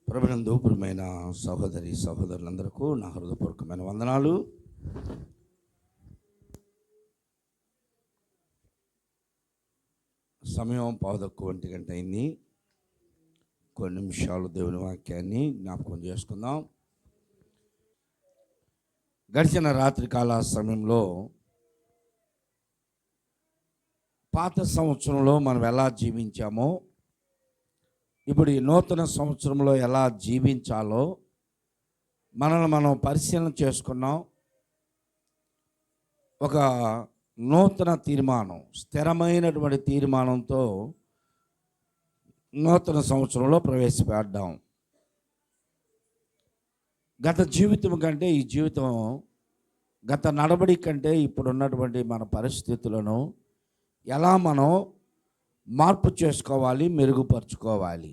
ప్రభునందు ప్రియమైన సహోదరి సహోదరులందరికీ నా హృదయపూర్వకమైన వందనాలు. సమయం 11:15 అయింది. కొన్ని నిమిషాలు దేవుని వాక్యాన్ని జ్ఞాపకం చేసుకుందాం. గడిచిన రాత్రికాల సమయంలో పాత సంవత్సరంలో మనం ఎలా జీవించామో, ఇప్పుడు ఈ నూతన సంవత్సరంలో ఎలా జీవించాలో మనల్ని మనం పరిశీలన చేసుకున్నాం. ఒక నూతన తీర్మానం, స్థిరమైనటువంటి తీర్మానంతో నూతన సంవత్సరంలో ప్రవేశపెట్టాం. గత జీవితం కంటే ఈ జీవితం, గత నడవడి కంటే ఇప్పుడున్నటువంటి మన పరిస్థితులను ఎలా మనం మార్పు చేసుకోవాలి, మెరుగుపరుచుకోవాలి,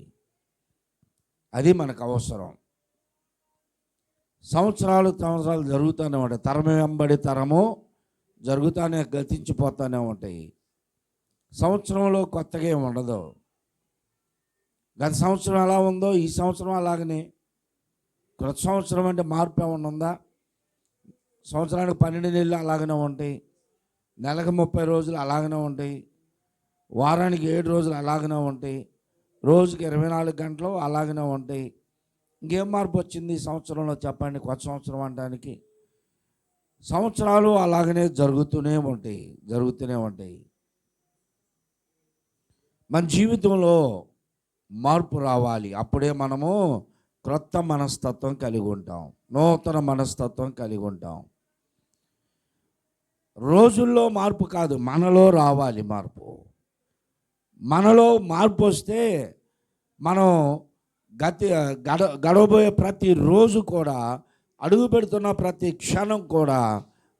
అది మనకు అవసరం. సంవత్సరాలు జరుగుతూనే ఉంటాయి. తరం వెంబడి తరము జరుగుతూనే గతించిపోతూనే ఉంటాయి. సంవత్సరంలో కొత్తగా ఏమి ఉండదు. గత సంవత్సరం ఎలా ఉందో ఈ సంవత్సరం అలాగనే. క్రొత్త సంవత్సరం అంటే మార్పు ఏమన్నా ఉందా? సంవత్సరానికి 12 నెలలు అలాగనే ఉంటాయి, నెలకు 30 రోజులు అలాగనే ఉంటాయి, వారానికి 7 రోజులు అలాగనే ఉంటాయి, రోజుకి 24 గంటలు అలాగనే ఉంటాయి. ఇంకేం మార్పు వచ్చింది ఈ సంవత్సరంలో చెప్పండి? కొత్త సంవత్సరం అనడానికి సంవత్సరాలు అలాగనే జరుగుతూనే ఉంటాయి. మన జీవితంలో మార్పు రావాలి. అప్పుడే మనము క్రొత్త మనస్తత్వం కలిగి ఉంటాం, నూతన మనస్తత్వం కలిగి ఉంటాం. రోజుల్లో మార్పు కాదు, మనలో రావాలి మార్పు. మనలో మార్పు వస్తే మనం గడవబోయే ప్రతి రోజు కూడా, అడుగు పెడుతున్న ప్రతి క్షణం కూడా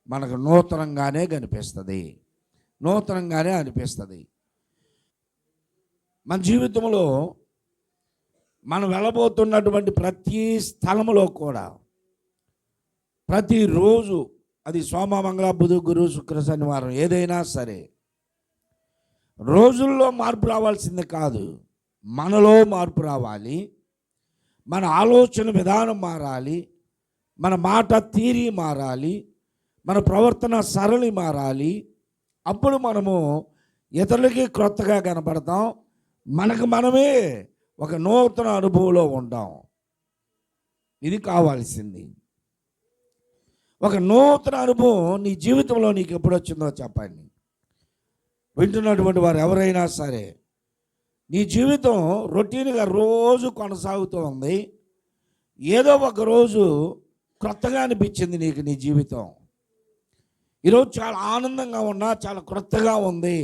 మనకు నూతనంగానే అనిపిస్తుంది. మన జీవితంలో మనం వెళ్ళబోతున్నటువంటి ప్రతి స్థలంలో కూడా, ప్రతిరోజు, అది సోమ మంగళ బుధ గురు శుక్ర శనివారం ఏదైనా సరే, రోజుల్లో మార్పు రావాల్సింది కాదు, మనలో మార్పు రావాలి. మన ఆలోచన విధానం మారాలి, మన మాట తీరి మారాలి, మన ప్రవర్తన సరళి మారాలి. అప్పుడు మనము ఇతరులకి క్రొత్తగా కనపడతాం, మనకు మనమే ఒక నూతన అనుభవంలో ఉంటాం. ఇది కావాల్సింది. ఒక నూతన అనుభవం నీ జీవితంలో నీకు ఎప్పుడు వచ్చిందో చెప్పండి. వింటున్నటువంటి వారు ఎవరైనా సరే, నీ జీవితం రొటీన్గా రోజు కొనసాగుతూ ఉంది. ఏదో ఒక రోజు క్రొత్తగా అనిపించింది నీకు నీ జీవితం. ఈరోజు చాలా ఆనందంగా ఉన్నా, చాలా క్రొత్తగా ఉంది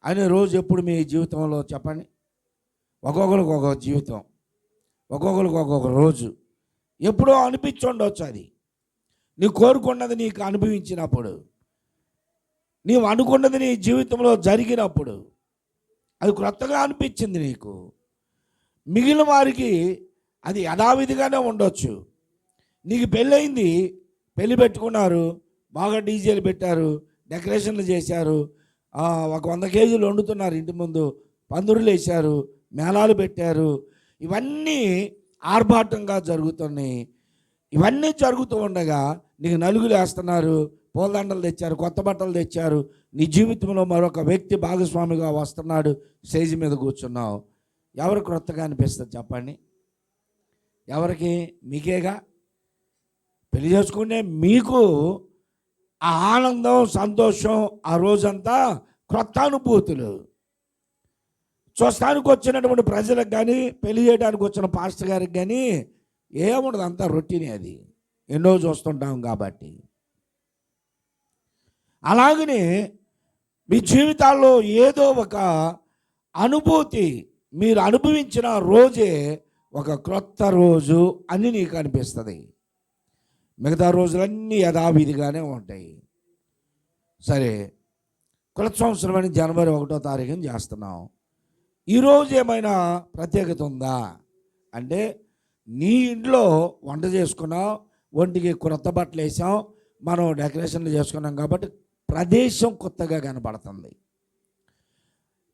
అనే రోజు ఎప్పుడు మీ జీవితంలో చెప్పండి? ఒక్కొక్కరికి ఒక్కొక్క జీవితం, ఒక్కొక్కరికి ఒక్కొక్క రోజు ఎప్పుడో అనిపించుండొచ్చు. అది నీ కోరుకున్నది నీకు అనుభవించినప్పుడు, నీవు అనుకున్నది నీ జీవితంలో జరిగినప్పుడు అది క్రొత్తగా అనిపించింది నీకు. మిగిలిన వారికి అది యథావిధిగానే ఉండొచ్చు. నీకు పెళ్ళయింది, పెళ్ళి పెట్టుకున్నారు, బాగా డీజేలు పెట్టారు, డెకరేషన్లు చేశారు, ఒక 100 కేజీలు వండుతున్నారు, ఇంటి ముందు పందిరులు వేశారు, మేళాలు పెట్టారు. ఇవన్నీ ఆర్భాటంగా జరుగుతున్నాయి. ఇవన్నీ జరుగుతూ ఉండగా నీకు నలుగులు వేస్తున్నారు, పూలదండలు తెచ్చారు, కొత్త బట్టలు తెచ్చారు. నీ జీవితంలో మరొక వ్యక్తి భాగస్వామిగా వస్తున్నాడు, స్టేజ్ మీద కూర్చున్నావు. ఎవరు క్రొత్తగా అనిపిస్తుంది చెప్పండి? ఎవరికి? మీకేగా. పెళ్లి చేసుకుంటే మీకు ఆ ఆనందం, సంతోషం, ఆ రోజంతా క్రొత్త అనుభూతులు. చూస్తానికి వచ్చినటువంటి ప్రజలకు కానీ, పెళ్లి చేయడానికి వచ్చిన పాస్టర్ గారికి కానీ ఏముండదు, అంతా రొటీనే. అది ఎన్నో చూస్తుంటాం కాబట్టి. అలాగనే మీ జీవితాల్లో ఏదో ఒక అనుభూతి మీరు అనుభవించిన రోజే ఒక క్రొత్త రోజు అని నీకు అనిపిస్తుంది. మిగతా రోజులన్నీ యథావిధిగానే ఉంటాయి. సరే, క్రొత్త సంవత్సరం అని జనవరి 1వ తారీఖున చేస్తున్నాం. ఈరోజు ఏమైనా ప్రత్యేకత ఉందా అంటే, నీ ఇంట్లో వంట చేసుకున్నాం, ఒంటికి క్రొత్త బట్టలు వేసాం, మనం డెకరేషన్లు చేసుకున్నాం కాబట్టి ప్రదేశం కొత్తగా కనపడుతుంది.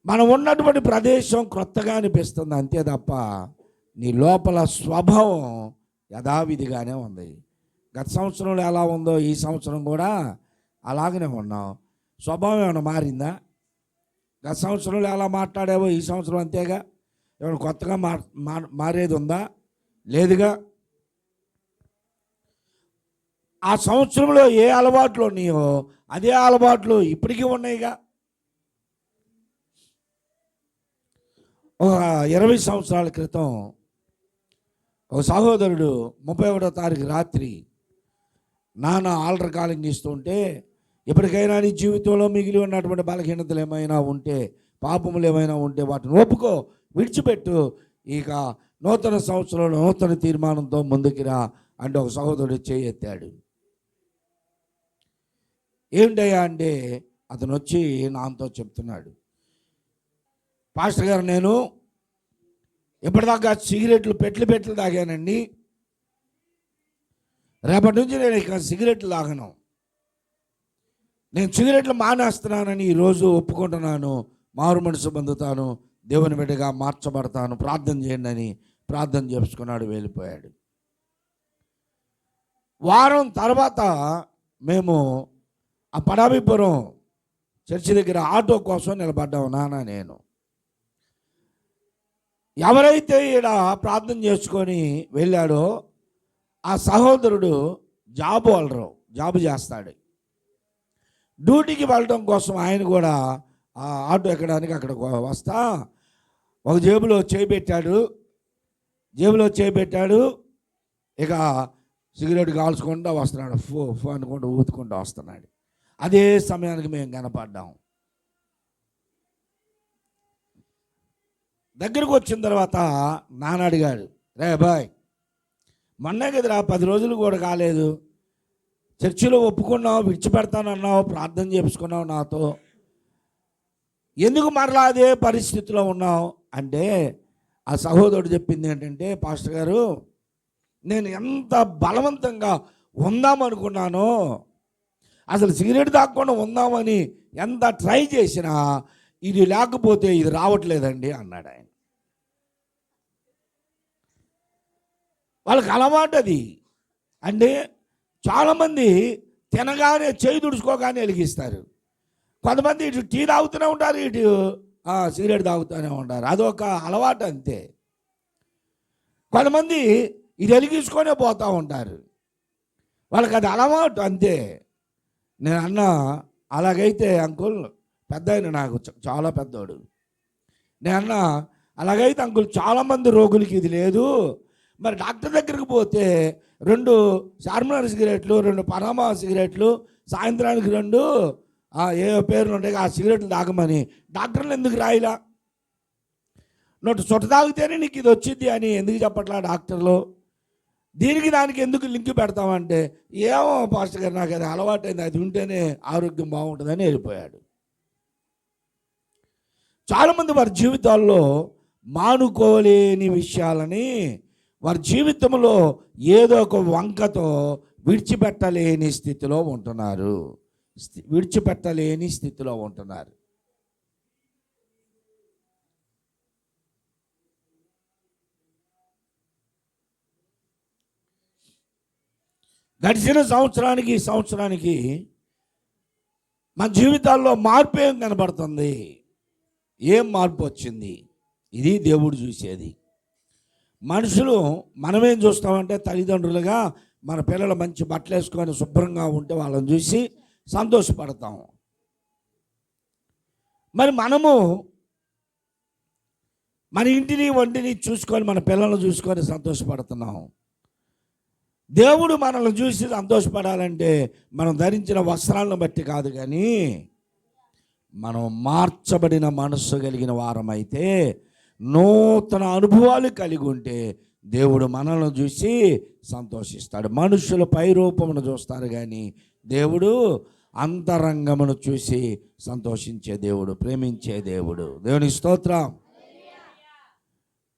మనం ఉన్నటువంటి ప్రదేశం క్రొత్తగా అనిపిస్తుంది అంతే తప్ప నీ లోపల స్వభావం యథావిధిగానే ఉంది. గత సంవత్సరంలో ఎలా ఉందో ఈ సంవత్సరం కూడా అలాగనే ఉన్నావు. స్వభావం ఏమైనా మారిందా? గత సంవత్సరంలో ఎలా మాట్లాడావో ఈ సంవత్సరం అంతేగా. ఏమైనా కొత్తగా మారేది ఉందా? లేదుగా. ఆ సంవత్సరంలో ఏ అలవాట్లు ఉన్నాయో అదే అలవాట్లు ఇప్పటికీ ఉన్నాయిగా. ఒక 20 సంవత్సరాల క్రితం ఒక సహోదరుడు 31వ తారీఖు రాత్రి నాన్న ఆల్టర్ కాలింగ్ ఇస్తుంటే, ఎప్పటికైనా నీ జీవితంలో మిగిలి ఉన్నటువంటి బలహీనతలు ఏమైనా ఉంటే, పాపములు ఏమైనా ఉంటే వాటిని ఒప్పుకో, విడిచిపెట్టు, ఇక నూతన సంవత్సరంలో నూతన తీర్మానంతో ముందుకు రా అంటే ఒక సహోదరుడు చేయెత్తాడు. ఏంటయ్యా అంటే అతను వచ్చి నాతో చెప్తున్నాడు, పాస్టర్ గారు, నేను ఎప్పటిదాకా సిగరెట్లు పెట్లు తాగానండి, రేపటి నుంచి నేను ఇక సిగరెట్లు తాగను, నేను సిగరెట్లు మానేస్తున్నానని ఈరోజు ఒప్పుకుంటున్నాను, మారు మనసు పొందుతాను, దేవుని బిడ్డగా మార్చబడతాను, ప్రార్థన చేయండి అని ప్రార్థన చేసుకున్నాడు, వెళ్ళిపోయాడు. వారం తర్వాత మేము ఆ పడాభిపురం చర్చి దగ్గర ఆటో కోసం నిలబడ్డాము నాన్న నేను. ఎవరైతే ఈడ ప్రార్థన చేసుకొని వెళ్ళాడో ఆ సహోదరుడు జాబు చేస్తాడు. డ్యూటీకి వెళ్ళడం కోసం ఆయన కూడా ఆ ఆటో ఎక్కడానికి అక్కడ వస్తా ఒక జేబులో చేపెట్టాడు. ఇక సిగరెట్ కాల్చుకుంటూ వస్తున్నాడు, ఫో అనుకుంటూ ఊతుకుంటూ వస్తున్నాడు. అదే సమయానికి మేము కనపడ్డాం. దగ్గరకు వచ్చిన తర్వాత నాన్న అడిగాడు, రే బాయ్, మొన్నే కదరా 10 రోజులు కూడా కాలేదు, చర్చిలో ఒప్పుకున్నావు, విడిచిపెడతానన్నావు, ప్రార్థన చేసుకున్నావు నాతో, ఎందుకు మరలా అదే పరిస్థితిలో ఉన్నావు అంటే ఆ సహోదరుడు చెప్పింది ఏంటంటే, పాస్టర్ గారు, నేను ఎంత బలవంతంగా ఉందామనుకున్నానో, అసలు సిగరెట్ తాగకుండా ఉందామని ఎంత ట్రై చేసినా ఇది లేకపోతే ఇది రావట్లేదండి అన్నాడు ఆయన. వాళ్ళకి అలవాటు అది. అంటే చాలామంది తినగానే చేయి తుడుచుకోగానే వెలిగిస్తారు. కొంతమంది ఇటు టీ తాగుతూనే ఉంటారు, ఇటు సిగరెట్ తాగుతూనే ఉంటారు. అదొక అలవాటు అంతే. కొంతమంది ఇది వెలిగించుకొనే పోతూ ఉంటారు, వాళ్ళకి అది అలవాటు అంతే. నేను అన్నా, అలాగైతే అంకుల్, పెద్ద ఆయన నాకు చాలా పెద్దోడు, నేను అన్నా, అలాగైతే అంకుల్ చాలామంది రోగులకి ఇది లేదు, మరి డాక్టర్ దగ్గరికి పోతే 2 చార్మినార్ సిగరెట్లు, 2 పనామా సిగరెట్లు, సాయంత్రానికి 2 ఏ పేర్లు ఉంటాయి ఆ సిగరెట్లు తాగమని డాక్టర్లు ఎందుకు రాయిలా? నోటి చుట్ట తాగితేనే నీకు ఇది వచ్చింది అని ఎందుకు చెప్పట్లా డాక్టర్లు? దీనికి దానికి ఎందుకు లింక్ పెడతామంటే, ఏమో పాస్టర్ గారు, నాకు అది అలవాటైంది, అది ఉంటేనే ఆరోగ్యం బాగుంటుందని వెళ్ళిపోయాడు. చాలామంది వారి జీవితాల్లో మానుకోలేని విషయాలని వారి జీవితంలో ఏదో ఒక వంకతో విడిచిపెట్టలేని స్థితిలో ఉంటున్నారు. గడిచిన సంవత్సరానికి మన జీవితాల్లో మార్పు ఏం కనబడుతుంది? ఏం మార్పు వచ్చింది? ఇది దేవుడు చూసేది. మనుషులు మనమేం చూస్తామంటే, తల్లిదండ్రులుగా మన పిల్లలు మంచి బట్టలు వేసుకొని శుభ్రంగా ఉంటే వాళ్ళని చూసి సంతోషపడతాం. మరి మనము మన ఇంటిని వంటిని చూసుకొని మన పిల్లలను చూసుకొని సంతోషపడుతున్నాం. దేవుడు మనల్ని చూసి సంతోషపడాలంటే మనం ధరించిన వస్త్రాలను బట్టి కాదు, కానీ మనం మార్చబడిన మనస్సు కలిగిన వారమైతే, నూతన అనుభవాలు కలిగి ఉంటే దేవుడు మనల్ని చూసి సంతోషిస్తాడు. మనుషులు పై రూపమును చూస్తారు, కానీ దేవుడు అంతరంగమును చూసి సంతోషించే దేవుడు, ప్రేమించే దేవుడు. దేవుని స్తోత్రం.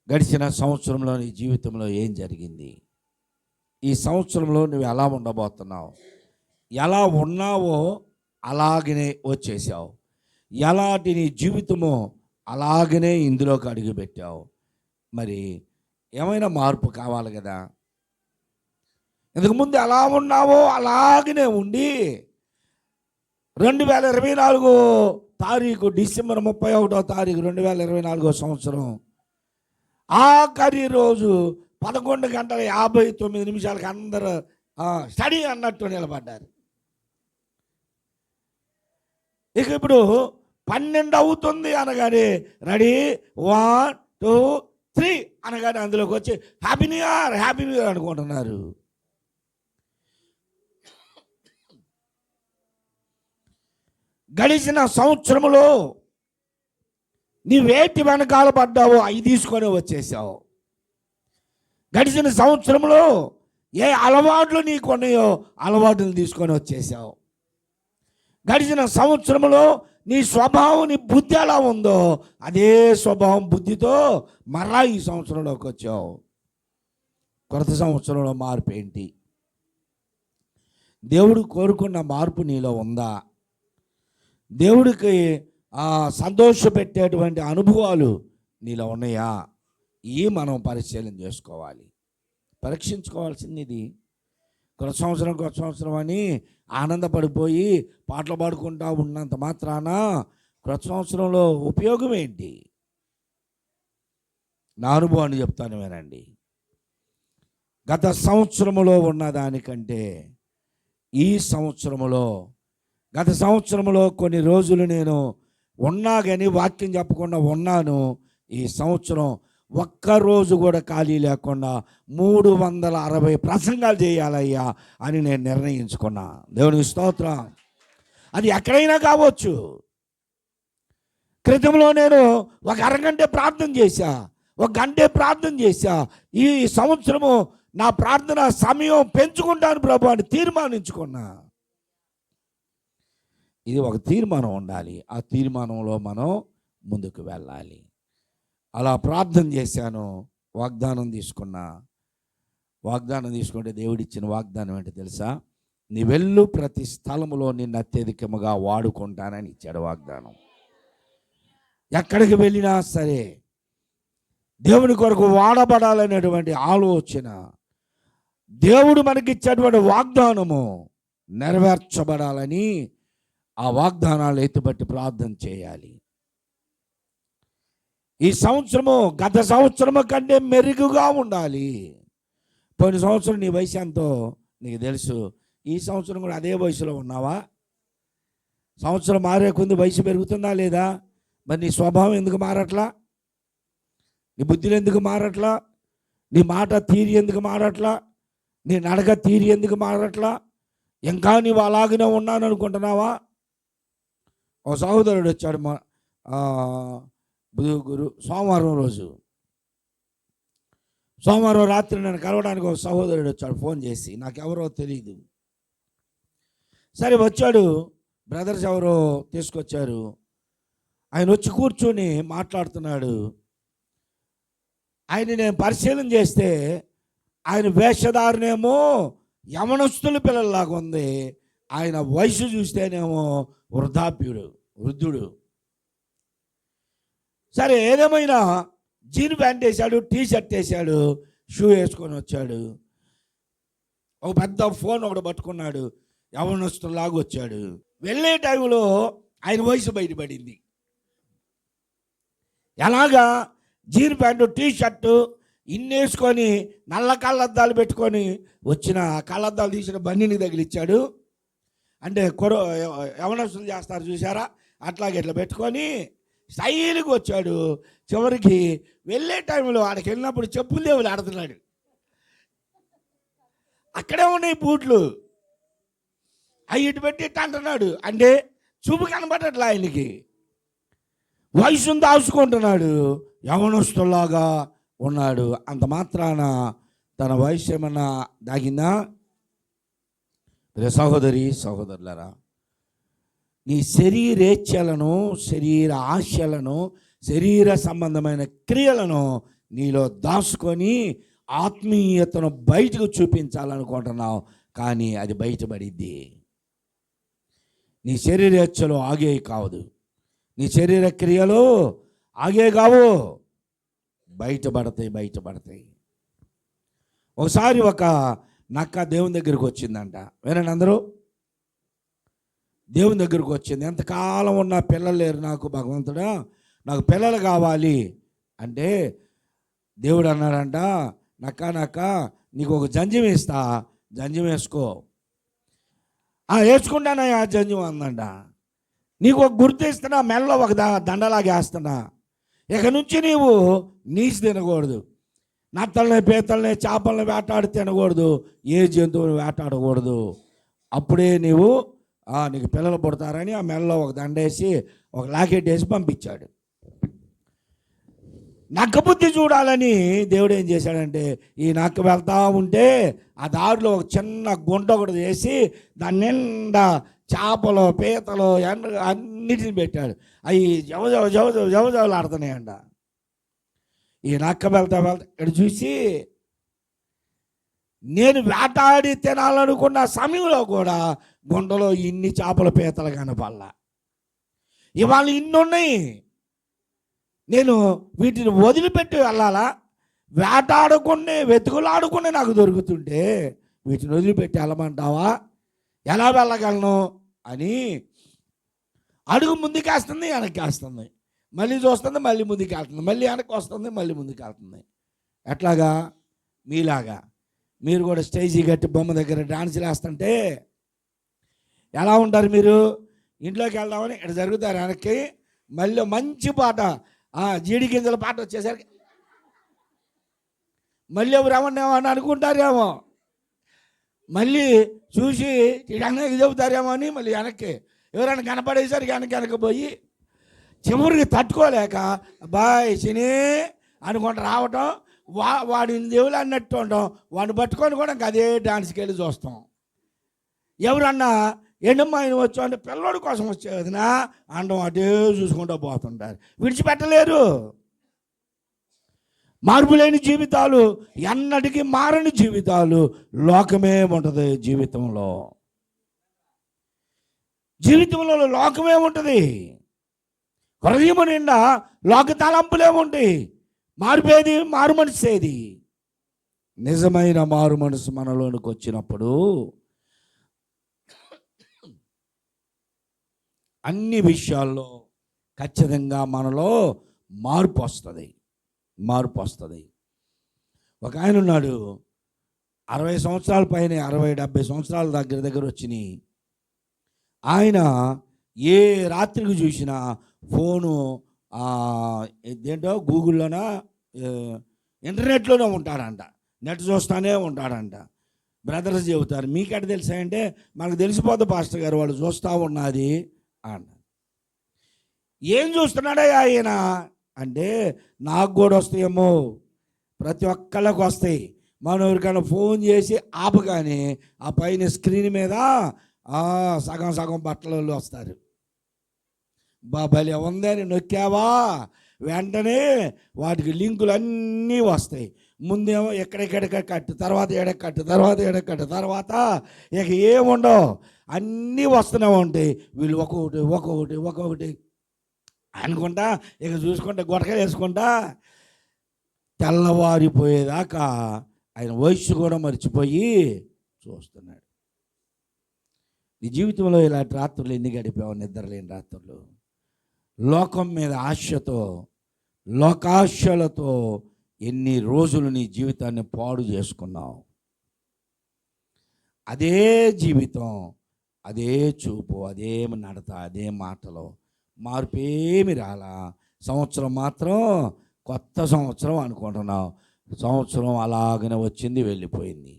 గడిచిన సంవత్సరంలో నీ జీవితంలో ఏం జరిగింది? ఈ సంవత్సరంలో నువ్వు ఎలా ఉండబోతున్నావు? ఎలా ఉన్నావో అలాగనే వచ్చేసావు. ఎలాంటి నీ జీవితమో అలాగనే ఇందులోకి అడుగుపెట్టావు. మరి ఏమైనా మార్పు కావాలి కదా. ఇంతకుముందు ఎలా ఉన్నావో అలాగనే ఉండి 2024 తారీఖు డిసెంబర్ 31వ తారీఖు 2024 సంవత్సరం ఆఖరి రోజు 11:59 అందరూ స్టడీ అన్నట్టు నిలబడ్డారు. ఇక ఇప్పుడు 12 అవుతుంది అనగానే రెడీ 1 2 3 అనగానే అందులోకి వచ్చి హ్యాపీ న్యూ ఇయర్ అనుకుంటున్నారు. గడిచిన సంవత్సరంలో నీవేటి వెనకాల పడ్డావో అవి తీసుకొని వచ్చేసావు. గడిచిన సంవత్సరంలో ఏ అలవాట్లు నీకు ఉన్నాయో అలవాట్లు తీసుకొని వచ్చేసావు. గడిచిన సంవత్సరంలో నీ స్వభావం, నీ బుద్ధి ఎలా ఉందో అదే స్వభావం బుద్ధితో మరలా ఈ సంవత్సరంలోకి వచ్చావు. కొత్త సంవత్సరంలో మార్పు ఏంటి? దేవుడు కోరుకున్న మార్పు నీలో ఉందా? దేవుడికి సంతోషపెట్టేటువంటి అనుభవాలు నీలో ఉన్నాయా? ఇవి మనం పరిశీలన చేసుకోవాలి, పరీక్షించుకోవాల్సింది ఇది. కొత్త సంవత్సరం అని ఆనందపడిపోయి పాటలు పాడుకుంటా ఉన్నంత మాత్రాన కొత్త సంవత్సరంలో ఉపయోగం ఏంటి? నా అనుభవాన్ని చెప్తాను వినండి. గత సంవత్సరములో ఉన్నదానికంటే ఈ సంవత్సరములో, గత సంవత్సరంలో కొన్ని రోజులు నేను ఉన్నా కానీ వాక్యం చెప్పకుండా ఉన్నాను. ఈ సంవత్సరం ఒక్కరోజు కూడా ఖాళీ లేకుండా 360 ప్రసంగాలు చేయాలయ్యా అని నేను నిర్ణయించుకున్నా. దేవునికి స్తోత్రం. అది ఎక్కడైనా కావచ్చు. క్రితంలో నేను ఒక అరగంట ప్రార్థన చేశా, ఒక గంటే ప్రార్థన చేశా. ఈ సంవత్సరము నా ప్రార్థన సమయం పెంచుకుంటాను ప్రభు అని తీర్మానించుకున్నా. ఇది ఒక తీర్మానం ఉండాలి. ఆ తీర్మానంలో మనం ముందుకు వెళ్ళాలి. అలా ప్రార్థన చేశాను, వాగ్దానం తీసుకుంటే దేవుడిచ్చిన వాగ్దానం ఏంటో తెలుసా? నీ వెళ్ళు ప్రతి స్థలములో నిన్ను అత్యధికముగా వాడుకుంటానని ఇచ్చాడు వాగ్దానం. ఎక్కడికి వెళ్ళినా సరే దేవుని కొరకు వాడబడాలనేటువంటి ఆలోచన, దేవుడు మనకిచ్చేటువంటి వాగ్దానము నెరవేర్చబడాలని ఆ వాగ్దానాలు ఎత్తుపట్టి ప్రార్థన చేయాలి. ఈ సంవత్సరము గత సంవత్సరము కంటే మెరుగుగా ఉండాలి. పోయిన సంవత్సరం నీ వయసు ఎంతో నీకు తెలుసు. ఈ సంవత్సరం కూడా అదే వయసులో ఉన్నావా? సంవత్సరం మారే కొద్ది వయసు పెరుగుతుందా లేదా? మరి నీ స్వభావం ఎందుకు మారట్లా? నీ బుద్ధిలో ఎందుకు మారట్లా? నీ మాట తీరి ఎందుకు మారట్లా? నీ నడక తీరి ఎందుకు మారట్లా? ఇంకా నీవు అలాగనే ఉన్నాను అనుకుంటున్నావా? ఓ సహోదరుడు వచ్చాడు సోమవారం రాత్రి నన్ను కలవడానికి ఒక సహోదరుడు వచ్చాడు ఫోన్ చేసి. నాకెవరో తెలియదు. సరే వచ్చాడు, బ్రదర్స్ ఎవరో తీసుకొచ్చారు. ఆయన వచ్చి కూర్చొని మాట్లాడుతున్నాడు. ఆయన నేను పరిశీలన చేస్తే ఆయన వేషధారణేమో యవనస్తుల పిల్లల్లాగా ఉంది. ఆయన వయసు చూస్తేనేమో వృద్ధుడు. సరే ఏదేమైనా జీన్ ప్యాంట్ వేశాడు, టీ షర్ట్ వేశాడు, షూ వేసుకొని వచ్చాడు. ఒక పెద్ద ఫోన్ ఒకటి పట్టుకున్నాడు, యవనస్తులాగా వచ్చాడు. వెళ్ళే టైంలో ఆయన వయసు బయటపడింది. ఎలాగా? జీన్ ప్యాంటు, టీ షర్టు ఇన్నేసుకొని నల్ల కళ్ళద్దాలు పెట్టుకొని వచ్చిన కళ్ళద్దాలు తీసిన బండిని తగిలిచ్చాడు. అంటే యవనస్తులు చేస్తారు చూసారా, అట్లాగే ఇట్లా పెట్టుకొని స్టైల్గా వచ్చాడు. చివరికి వెళ్ళే టైంలో ఆడికి వెళ్ళినప్పుడు చెప్పులు దేవులు ఆడుతున్నాడు. అక్కడే ఉన్నాయి బూట్లు, అవి ఇటు పెట్టి ఇట్ట అంటున్నాడు. అంటే చూపు కనబడట్లా ఆయనకి. వయసును దాచుకుంటున్నాడు, యవనస్తులాగా ఉన్నాడు. అంత మాత్రాన తన వయసు ఏమన్నా దాగిందా? సహోదరులారా, నీ శరీరేచ్ఛలను, శరీర ఆశలను, శరీర సంబంధమైన క్రియలను నీలో దాచుకొని ఆత్మీయతను బయటకు చూపించాలనుకుంటున్నావు. కానీ అది బయటపడిద్ది. నీ శరీరేచ్ఛలు ఆగే కావదు, నీ శరీర క్రియలు ఆగే కావు, బయటపడతాయి. ఒకసారి ఒక నక్క దేవుని దగ్గరికి వచ్చిందంట. వినండి అందరూ. దేవుని దగ్గరికి వచ్చింది. ఎంతకాలం ఉన్న పిల్లలు లేరు నాకు, భగవంతుడా నాకు పిల్లలు కావాలి అంటే దేవుడు అన్నాడంట, నక్క నీకు ఒక జంజం ఇస్తా, జంజం వేసుకో. వేసుకుంటానయ్యా జంజం అందంట. నీకు ఒక గుర్తు ఇస్తున్నా, మెల్లో ఒక దండలాగా వేస్తున్నా. ఇక నుంచి నీవు నీచు తినకూడదు, నత్తల్ని పీతల్ని చేపల్ని వేటాడి తినకూడదు, ఏ జంతువుని వేటాడకూడదు. అప్పుడే నీవు నీకు పిల్లలు పుడతారని ఆ మెల్లో ఒక దండేసి ఒక లాకెట్ వేసి పంపించాడు. నక్క బుద్ధి చూడాలని దేవుడు ఏం చేశాడంటే, ఈ నక్క వెళ్తా ఉంటే ఆ దారిలో ఒక చిన్న గుంట ఒకటి వేసి దాని నిండా చేపలు పీతలు అన్నిటిని పెట్టాడు. అవి జవజవలు ఆడుతున్నాయంట. ఈ నక్క వెళ్తా ఇక్కడ చూసి, నేను వేటాడి తినాలనుకున్న సమయంలో కూడా గుంటలో ఇన్ని చేపల పీతలు కనపల్లా. ఇవాళ ఇన్ని ఉన్నాయి, నేను వీటిని వదిలిపెట్టి వెళ్ళాలా? వేటాడుకుని వెతుకులాడుకుని నాకు దొరుకుతుంటే వీటిని వదిలిపెట్టి వెళ్ళమంటావా? ఎలా వెళ్ళగలను అని అడుగు ముందుకేస్తుంది, వెనక్కి వేస్తుంది, మళ్ళీ చూస్తుంది, మళ్ళీ ముందుకు వెళ్తుంది, మళ్ళీ వెనక్కి వస్తుంది, మళ్ళీ ముందుకు వెళ్తుంది. ఎట్లాగా? మీలాగా మీరు కూడా స్టేజీ కట్టి బొమ్మ దగ్గర డాన్సులు వేస్తుంటే ఎలా ఉంటారు మీరు? ఇంట్లోకి వెళ్దామని ఇక్కడ జరుగుతారు, వెనక్కి మళ్ళీ మంచి పాట, జీడి గింజల పాట వచ్చేసరికి మళ్ళీ ఎవరు ఏమన్నా అనుకుంటారేమో, మళ్ళీ చూసి వెనక్కి చెబుతారేమో అని మళ్ళీ వెనక్కి ఎవరైనా కనపడేసరికి వెనక్కి పోయి చివరికి తట్టుకోలేక బాయ్ సినీ అనుకుంటూ రావటం, వాడిని దేవులు అన్నట్టు ఉండటం, వాడిని పట్టుకొని కూడా ఇంకా అదే డాన్స్కి వెళ్ళి చూస్తాం. ఎవరన్నా ఎండమ్మా ఆయన వచ్చా అంటే పిల్లోడి కోసం వచ్చేదినా అండం అదే చూసుకుంటూ పోతుంటారు, విడిచిపెట్టలేరు. మార్పు లేని జీవితాలు, ఎన్నటికీ మారని జీవితాలు, లోకమే ఉంటుంది జీవితంలో. లోకమే ఉంటుంది. హృదయం నిండా లోక తలంపులే ఉంటాయి. మార్పేది మారు మనసేది. నిజమైన మారు మనసు మనలోనికి వచ్చినప్పుడు అన్ని విషయాల్లో ఖచ్చితంగా మనలో మార్పు వస్తుంది. ఒక ఆయన ఉన్నాడు, 60 సంవత్సరాల పైన, 60-70 సంవత్సరాల దగ్గర వచ్చినాయి. ఆయన ఏ రాత్రికి చూసినా ఫోను ఇదేంటో గూగుల్లోనా ఇంటర్నెట్లోనే ఉంటాడంట, నెట్ చూస్తూనే ఉంటాడంట. బ్రదర్స్ చెబుతారు, మీకెట తెలుసా అంటే, మనకు తెలిసిపోతుంది పాస్టర్ గారు, వాళ్ళు చూస్తూ ఉన్నది అన్న. ఏం చూస్తున్నాడా ఆయన అంటే, నాకు కూడా వస్తాయేమో, ప్రతి ఒక్కళ్ళకి వస్తాయి. మనం ఎవరికైనా ఫోన్ చేసి ఆపగానే ఆ పైన స్క్రీన్ మీద సగం బట్టలు వస్తారు. భలే ఉందని నొక్కావా వెంటనే వాటికి లింకులు అన్నీ వస్తాయి. ముందేమో ఎక్కడెక్కడ కట్టు, తర్వాత ఎడకట్టు, తర్వాత ఎడకట్టు, తర్వాత ఇక ఏముండవు, అన్నీ వస్తూనే ఉంటాయి. వీళ్ళు ఒక్కొక్కటి అనుకుంటా ఇక చూసుకుంటా గుటకలు వేసుకుంటా తెల్లవారిపోయేదాకా ఆయన వయస్సు కూడా మర్చిపోయి చూస్తున్నాడు. నీ జీవితంలో ఇలాంటి రాత్రులు ఎన్ని గడిపావు? నిద్రలేని రాత్రులు, లోకం మీద ఆశతో, లోకాశలతో ఎన్ని రోజులు నీ జీవితాన్ని పాడు చేసుకున్నావు. అదే జీవితం, అదే చూపు, అదే నడత, అదే మాటలో మార్పేమి రాలా. సంవత్సరం మాత్రం కొత్త సంవత్సరం అనుకుంటున్నావు, సంవత్సరం అలాగనే వచ్చింది, వెళ్ళిపోయింది.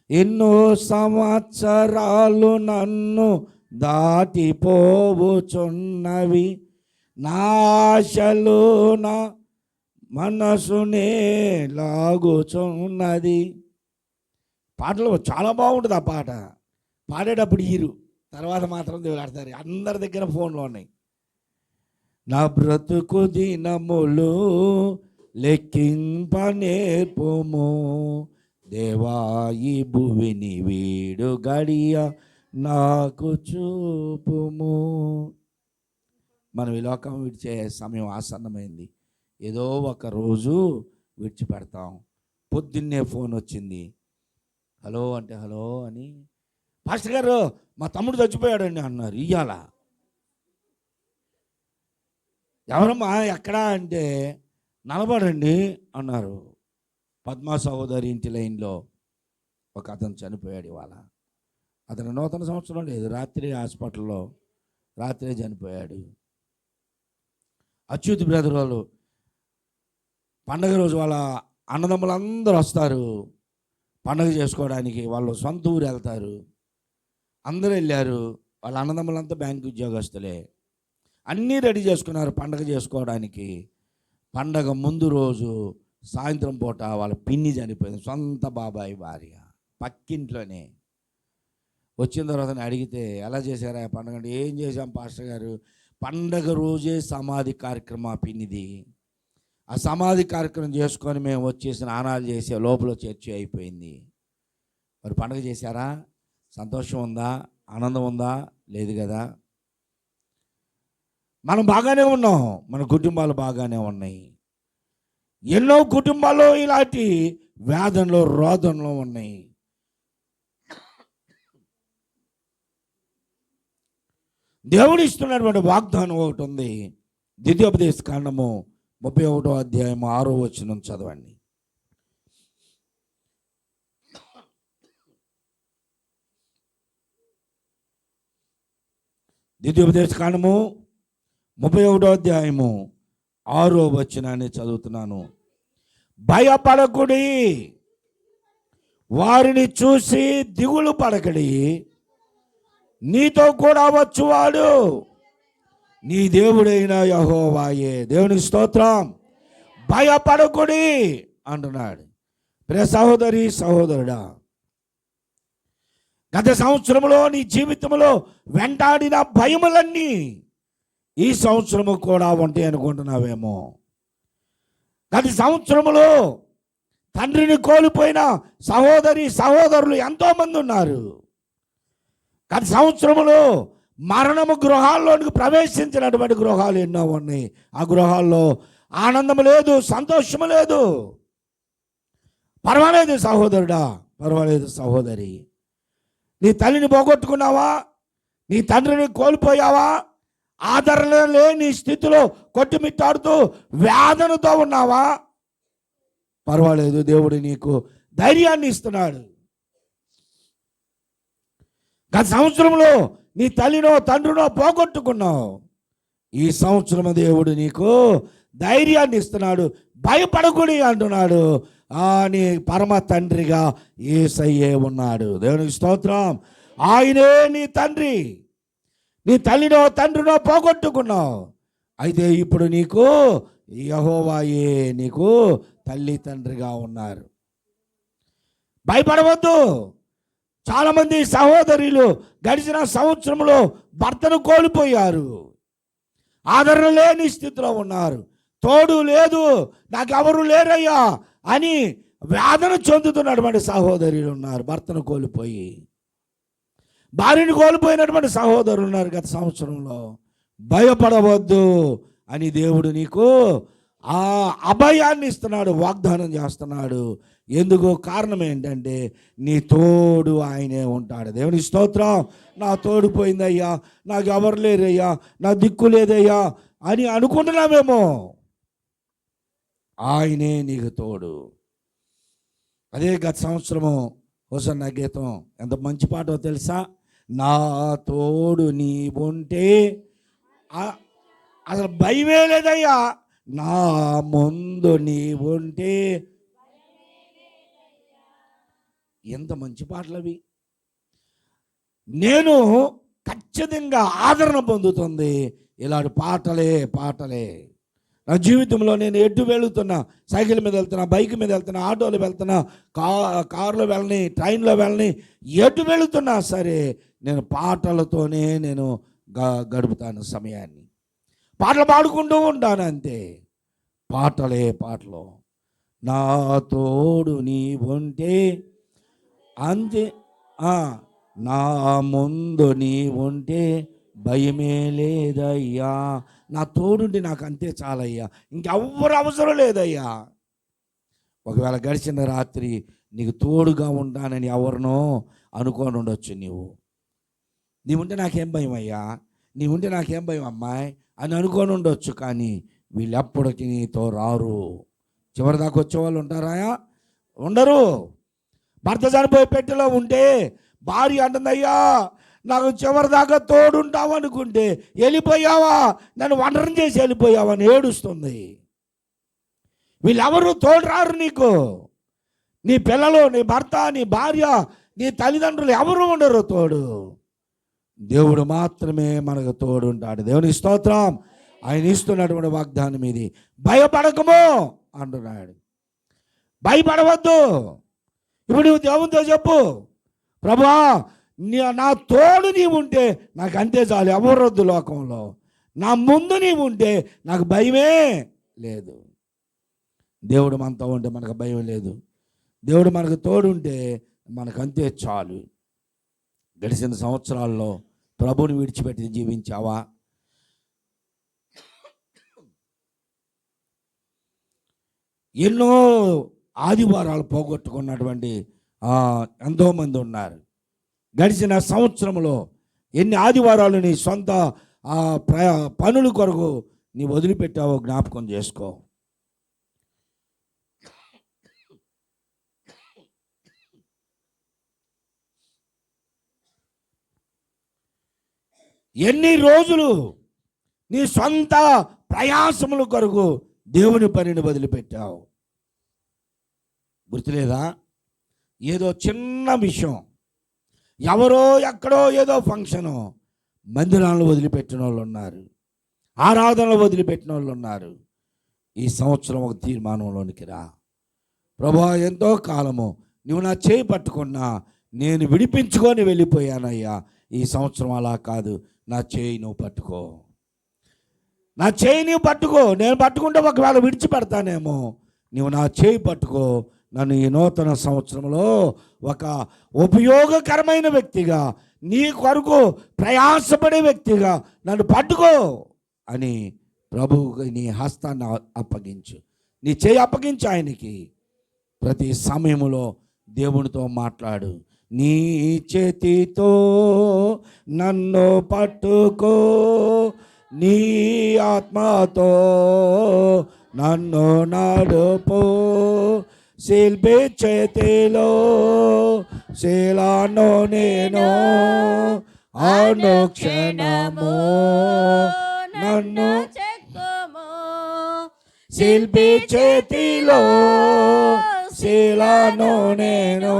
ఎన్నో సంవత్సరాలు నన్ను దాటిపోవుచున్నవి, నా ఆశలు నా మనసునే లాగుచున్నది. పాటలు చాలా బాగుంటుంది. ఆ పాట పాడేటప్పుడు ఈరు, తర్వాత మాత్రం దేవుడు ఆడతారు. అందరి దగ్గర ఫోన్లు ఉన్నాయి. నా బ్రతుకు దినములు లెక్కింప నేర్పుము దేవా, ఈ భువిని వీడు గడియ నాకు చూపుము. మనం ఈ లోకం విడిచే సమయం ఆసన్నమైంది. ఏదో ఒక రోజు విడిచిపెడతాం. పొద్దున్నే ఫోన్ వచ్చింది. హలో అంటే హలో అని, పాస్టర్ గారు మా తమ్ముడు చచ్చిపోయాడండి అన్నారు. ఇయ్యాల ఎవరమ్మా ఎక్కడా అంటే నలబడండి అన్నారు. పద్మా సహోదరి ఇంటి లైన్లో ఒక అతను చనిపోయాడు. ఇవాళ అతను నూతన సంవత్సరం లేదు, రాత్రి హాస్పిటల్లో రాత్రే చనిపోయాడు. అచ్యుత్ బ్రదర్ వాళ్ళు పండగ రోజు వాళ్ళ అన్నదమ్ములందరూ వస్తారు పండగ చేసుకోవడానికి. వాళ్ళు సొంత ఊరు వెళ్తారు. అందరూ వెళ్ళారు. వాళ్ళ అన్నదమ్ములంతా బ్యాంకు ఉద్యోగస్తులే. అన్నీ రెడీ చేసుకున్నారు పండగ చేసుకోవడానికి. పండగ ముందు రోజు సాయంత్రం పూట వాళ్ళ పిన్ని చనిపోయింది, సొంత బాబాయ్ భార్య, పక్కింట్లోనే. వచ్చిన తర్వాత అడిగితే ఎలా చేశారా పండగ అంటే, ఏం చేశాం పాస్టర్ గారు, పండగ రోజే సమాధి కార్యక్రమం ఆ పిన్నిది. ఆ సమాధి కార్యక్రమం చేసుకొని మేము వచ్చేసి స్నానాలు చేసే లోపల చర్చ అయిపోయింది. మరి పండగ చేశారా? సంతోషం ఉందా? ఆనందం ఉందా? లేదు కదా. మనం బాగానే ఉన్నాం, మన కుటుంబాలు బాగానే ఉన్నాయి. ఎన్నో కుటుంబాల్లో ఇలాంటి వేదనలో రోదనలో ఉన్నాయి. దేవుడు ఇస్తున్నటువంటి వాగ్దానం ఒకటి ఉంది. ద్వితీయోపదేశ కాండము 31వ అధ్యాయం 6వ వచనం చదవండి. ద్వితీయోపదేశ కాండము 31వ అధ్యాయము 6వ వచనాన్ని చదువుతున్నాను. భయపడకుడి, వారిని చూసి దిగులు పడకడి, నీతో కూడా వచ్చువాడు నీ దేవుడైన యెహోవాయే. దేవునికి స్తోత్రం. భయపడకుడి అంటున్నాడు. ప్రియ సహోదరి సహోదరుడా, గత సంవత్సరంలో నీ జీవితంలో వెంటాడిన భయములన్నీ ఈ సంవత్సరము కూడా ఉంటాయి అనుకుంటున్నావేమో. గత సంవత్సరములో తండ్రిని కోల్పోయిన సహోదరి సహోదరులు ఎంతోమంది ఉన్నారు. గత సంవత్సరములో మరణము గృహాల్లోనికి ప్రవేశించినటువంటి గృహాలు ఎన్నో ఉన్నాయి. ఆ గృహాల్లో ఆనందం లేదు, సంతోషము లేదు. పర్వాలేదు సహోదరుడా, పర్వాలేదు సహోదరి. నీ తల్లిని పోగొట్టుకున్నావా? నీ తండ్రిని కోల్పోయావా? ఆదరణ లేని స్థితిలో కొట్టుమిట్టాడుతూ వేదనతో ఉన్నావా? పర్వాలేదు, దేవుడు నీకు ధైర్యాన్ని ఇస్తున్నాడు. గత సంవత్సరంలో నీ తల్లినో తండ్రినో పోగొట్టుకున్నావు. ఈ సంవత్సరం దేవుడు నీకు ధైర్యాన్ని ఇస్తున్నాడు. భయపడకుడి అంటున్నాడు. నీ పరమ తండ్రిగా యేసయ్యే ఉన్నాడు. దేవునికి స్తోత్రం. ఆయనే నీ తండ్రి. నీ తల్లినో తండ్రినో పోగొట్టుకున్నావు, అయితే ఇప్పుడు నీకు యెహోవాయే నీకు తల్లి తండ్రిగా ఉన్నారు. భయపడవద్దు. చాలామంది సహోదరులు గడిచిన సంవత్సరంలో భర్తను కోల్పోయారు. ఆదరణ లేని స్థితిలో ఉన్నారు. తోడు లేదు, నాకెవరు లేరయ్యా అని వేదన చెందుతున్నటువంటి సహోదరులు ఉన్నారు. భర్తను కోల్పోయి భార్యను కోల్పోయినటువంటి సహోదరులు ఉన్నారు గత సంవత్సరంలో. భయపడవద్దు అని దేవుడు నీకు ఆ అభయాన్ని ఇస్తున్నాడు, వాగ్దానం చేస్తున్నాడు. ఎందుకు? కారణం ఏంటంటే నీ తోడు ఆయనే ఉంటాడు. దేవుని స్తోత్రం. నా తోడు పోయిందయ్యా, నాకు ఎవరు లేరయ్యా, నా దిక్కు లేదయ్యా అని అనుకుంటున్నామేమో. ఆయనే నీకు తోడు. అదే గత సంవత్సరము హోసన్న గీతం ఎంత మంచి పాటో తెలుసా? నా తోడు నీ ఉంటే అసలు భయమే లేదయ్యా, నా ముందు నీ ఉంటే. ఎంత మంచి పాటలు అవి. నేను ఖచ్చితంగా ఆదరణ పొందుతుంది ఇలాంటి పాటలే. నా జీవితంలో నేను ఎటు వెళుతున్నా, సైకిల్ మీద వెళ్తున్నా, బైక్ మీద వెళ్తున్నా, ఆటోలో వెళ్తున్నా, కారులో వెళ్ళని, ట్రైన్లో వెళ్ళని, ఎటు వెళుతున్నా సరే నేను పాటలతోనే నేను గడుపుతాను సమయాన్ని. పాటలు పాడుకుంటూ ఉంటాను అంతే. పాటలు. నా తోడు నీ ఉంటే అంతే, నా ముందు నీ ఉంటే భయమే లేదయ్యా. నా తోడుంటే నాకు అంతే చాలయ్యా, ఇంకెవ్వరు అవసరం లేదయ్యా. ఒకవేళ గడిచిన రాత్రి నీకు తోడుగా ఉంటానని ఎవరినో అనుకొని ఉండొచ్చు. నీవుంటే నాకేం భయం అయ్యా, నీవుంటే నాకేం భయం అమ్మాయి అని అనుకొని ఉండొచ్చు. కానీ వీళ్ళు ఎప్పటికీ నీతో రారు. చివరి దాకా వచ్చేవాళ్ళు ఉంటారా? ఉండరు. భర్త చనిపోయి పెట్టెలో ఉంటే భార్య అంటుందయ్యా నాకు చివరి దాకా తోడుంటావు అనుకుంటే వెళ్ళిపోయావా, నన్ను ఒంటరిని చేసి వెళ్ళిపోయావా అని ఏడుస్తుంది. వీళ్ళెవరు తోడు రారు నీకు. నీ పిల్లలు, నీ భర్త, నీ భార్య, నీ తల్లిదండ్రులు ఎవరు ఉండరు తోడు. దేవుడు మాత్రమే మనకు తోడు ఉంటాడు. దేవుని స్తోత్రం. ఆయన ఇస్తున్నటువంటి వాగ్దానం ఇది. భయపడకము అంటున్నాడు. భయపడవద్దు. ఇప్పుడు నువ్వు దేవునితో చెప్పు, ప్రభువా నా తోడు నీవు ఉంటే నాకు అంతే చాలు, ఎవరొద్దు లోకంలో. నా ముందు నీవు ఉంటే నాకు భయమే లేదు. దేవుడు మనతో ఉంటే మనకు భయం లేదు. దేవుడు మనకు తోడు ఉంటే మనకు అంతే చాలు. గడిచిన సంవత్సరాల్లో ప్రభువుని విడిచిపెట్టి జీవించావా? ఎన్నో ఆదివారాలు పోగొట్టుకున్నటువంటి ఎంతోమంది ఉన్నారు. గడిచిన సంవత్సరంలో ఎన్ని ఆదివారాలు నీ సొంత పనుల కొరకు నీ వదిలిపెట్టావో జ్ఞాపకం చేసుకో. ఎన్ని రోజులు నీ సొంత ప్రయాసముల కొరకు దేవుని పనిని వదిలిపెట్టావు? గుర్తులేదా? ఏదో చిన్న విషయం, ఎవరో ఎక్కడో ఏదో ఫంక్షను, మందిరాలను వదిలిపెట్టిన వాళ్ళు ఉన్నారు, ఆరాధనలు వదిలిపెట్టిన వాళ్ళు ఉన్నారు. ఈ సంవత్సరం ఒక తీర్మానంలోనికి రా. ప్రభువా ఎంతో కాలము నువ్వు నా చేయి పట్టుకున్నా నేను విడిపించుకొని వెళ్ళిపోయానయ్యా. ఈ సంవత్సరం అలా కాదు, నా చేయి నువ్వు పట్టుకో, నా చేయి నువ్వు పట్టుకో. నేను పట్టుకుంటే ఒకవేళ విడిచిపెడతానేమో, నువ్వు నా చేయి పట్టుకో. నన్ను ఈ నూతన సంవత్సరంలో ఒక ఉపయోగకరమైన వ్యక్తిగా, నీ కొరకు ప్రయాసపడే వ్యక్తిగా నన్ను పట్టుకో అని ప్రభువుకి నీ హస్తాన్ని అప్పగించు, నీ చేయి అప్పగించు ఆయనకి. ప్రతి సమయంలో దేవునితో మాట్లాడు. నీ చేతితో నన్ను పట్టుకో, నీ ఆత్మతో నన్ను నడుపు, శిల్పి చేతిలో శీలాను నేను అనుక్షణము నన్ను చెక్కుము, శిల్పి చేతిలో శీలాను నేను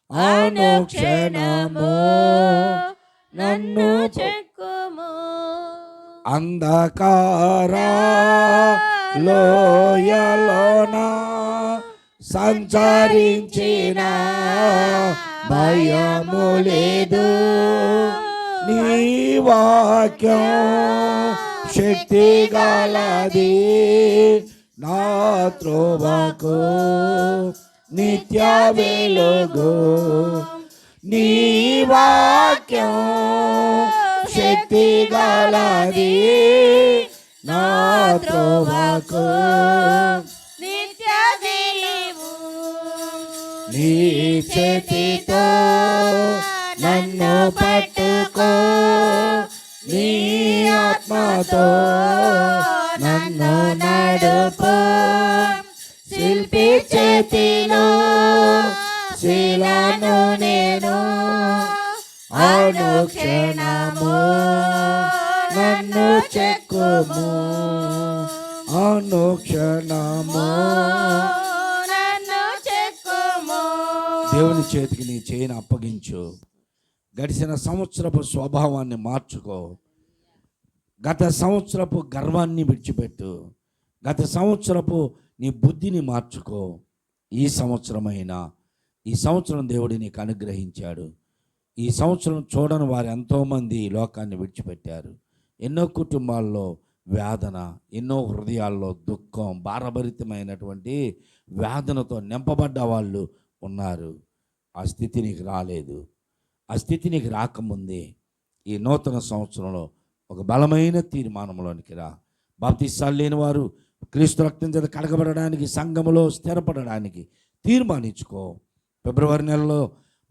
అనుక్షణము నన్ను చెక్కుము. అంధకార లోయలోన సంచరించిన భయము లేదు, నీ వాక్యం శక్తి గలది, నా త్రోవకు నిత్య వెలుగు. నీ వాక్యం శక్తి గలది, నా త్రోవకు నిత్య వెలుగు. నీ చేతితో నన్ను పట్టుకో, నీ ఆత్మతో నన్ను నడుపు, శిల్పి చేతిలో శీలాను నేను అనుక్షణము నన్ను చెక్కుము, అనుక్షణము నన్ను చెక్కుము. దేవుని చేతికి నీ చేయిని అప్పగించు. గడిచిన సంవత్సరపు స్వభావాన్ని మార్చుకో. గత సంవత్సరపు గర్వాన్ని విడిచిపెట్టు. గత సంవత్సరపు నీ బుద్ధిని మార్చుకో. ఈ సంవత్సరం దేవుడు నీకు అనుగ్రహించాడు. ఈ సంవత్సరం చూడని వారు ఎంతోమంది లోకాన్ని విడిచిపెట్టారు. ఎన్నో కుటుంబాల్లో వేదన, ఎన్నో హృదయాల్లో దుఃఖం, భారభరితమైనటువంటి వేదనతో నింపబడ్డ వాళ్ళు ఉన్నారు. ఆ స్థితి నీకు రాలేదు. ఆ స్థితి నీకు రాకముందే ఈ నూతన సంవత్సరంలో ఒక బలమైన తీర్మానంలోనికి రా. బాప్తిసాలు లేని వారు క్రీస్తు రక్తం చేత కడగబడడానికి, సంఘములో స్థిరపడడానికి తీర్మానించుకో. ఫిబ్రవరి నెలలో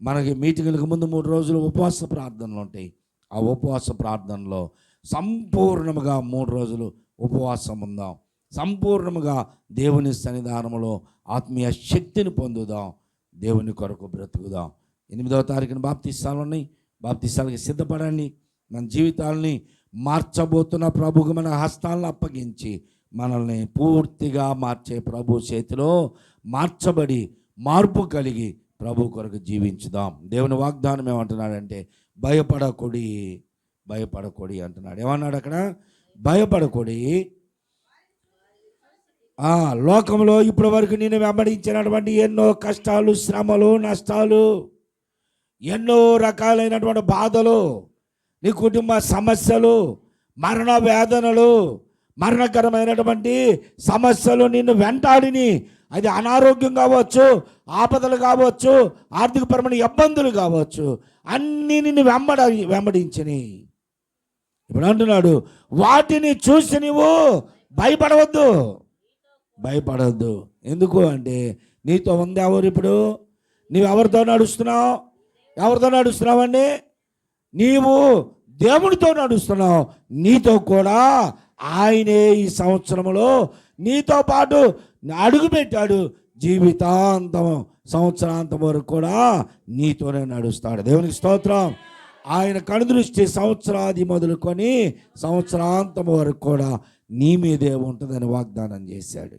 మనకి మీటింగులకు ముందు 3 రోజులు ఉపవాస ప్రార్థనలు ఉంటాయి. ఆ ఉపవాస ప్రార్థనలో సంపూర్ణముగా 3 రోజులు ఉపవాసం ఉందాం. సంపూర్ణముగా దేవుని సన్నిధానంలో ఆత్మీయ శక్తిని పొందుదాం. దేవుని కొరకు బ్రతుకుదాం. 8వ తారీఖున బాప్తిస్తాలు ఉన్నాయి. బాప్తిస్తాలకి సిద్ధపడండి. మన జీవితాలని మార్చబోతున్న ప్రభువుకు మన హస్తాలను అప్పగించి మనల్ని పూర్తిగా మార్చే ప్రభు చేతిలో మార్చబడి మార్పు కలిగి ప్రభు కొరకు జీవించుదాం. దేవుని వాగ్దానం ఏమంటున్నాడంటే భయపడకొడి, భయపడకొడి అంటున్నాడు. ఏమన్నాడు అక్కడ? భయపడకొడి. లోకంలో ఇప్పటి వరకు నేను వెంబడించినటువంటి ఎన్నో కష్టాలు, శ్రమలు, నష్టాలు, ఎన్నో రకాలైనటువంటి బాధలు, నీ కుటుంబ సమస్యలు, మరణ వేదనలు, మరణకరమైనటువంటి సమస్యలు నిన్ను వెంటాడిని. అది అనారోగ్యం కావచ్చు, ఆపదలు కావచ్చు, ఆర్థికపరమైన ఇబ్బందులు కావచ్చు, అన్నీ నిన్ను వెంబడించిని. ఇప్పుడు అంటున్నాడు, వాటిని చూసి నువ్వు భయపడవద్దు, భయపడవద్దు. ఎందుకు అంటే నీతో ఉంది ఎవరు? ఇప్పుడు నీవు ఎవరితో నడుస్తున్నావు? ఎవరితో నడుస్తున్నావండి? నీవు దేవుడితో నడుస్తున్నావు. నీతో కూడా ఆయనే ఈ సంవత్సరంలో నీతో పాటు అడుగుపెట్టాడు. జీవితాంతం, సంవత్సరాంతం వరకు కూడా నీతోనే నడుస్తాడు. దేవునికి స్తోత్రం. ఆయన కనుదృష్టి సంవత్సరాది మొదలుకొని సంవత్సరాంతం వరకు కూడా నీ మీదే ఉంటుందని వాగ్దానం చేశాడు.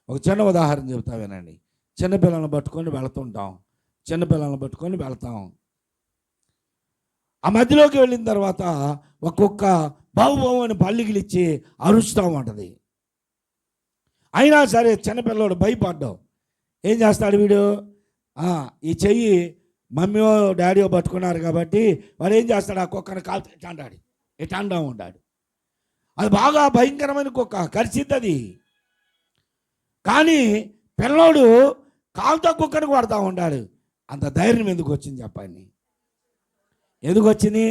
ఒక చిన్న ఉదాహరణ చెబుతా వినండి. చిన్నపిల్లలను పట్టుకొని వెళుతుంటాం, చిన్నపిల్లలను పట్టుకొని వెళ్తాం. ఆ మధ్యలోకి వెళ్ళిన తర్వాత ఒక్కొక్క బావు అని పల్లిగిలిచ్చి అరుస్తూ ఉంటుంది. అయినా సరే చిన్నపిల్లడు భయపడ్డావు. ఏం చేస్తాడు వీడు? ఈ చెయ్యి మమ్మీయో డాడీయో పట్టుకున్నారు కాబట్టి వాడు ఏం చేస్తాడు? ఆ కుక్కను కాల్చి ఇటాండాడు, ఇటాండా ఉంటాడు. అది బాగా భయంకరమైన కుక్క, కరిచిద్దది. కానీ పిల్లోడు కాలుతో కుక్కను కొడతా ఉంటాడు. అంత ధైర్యం ఎందుకు వచ్చింది చెప్పండి? ఎందుకు వచ్చింది?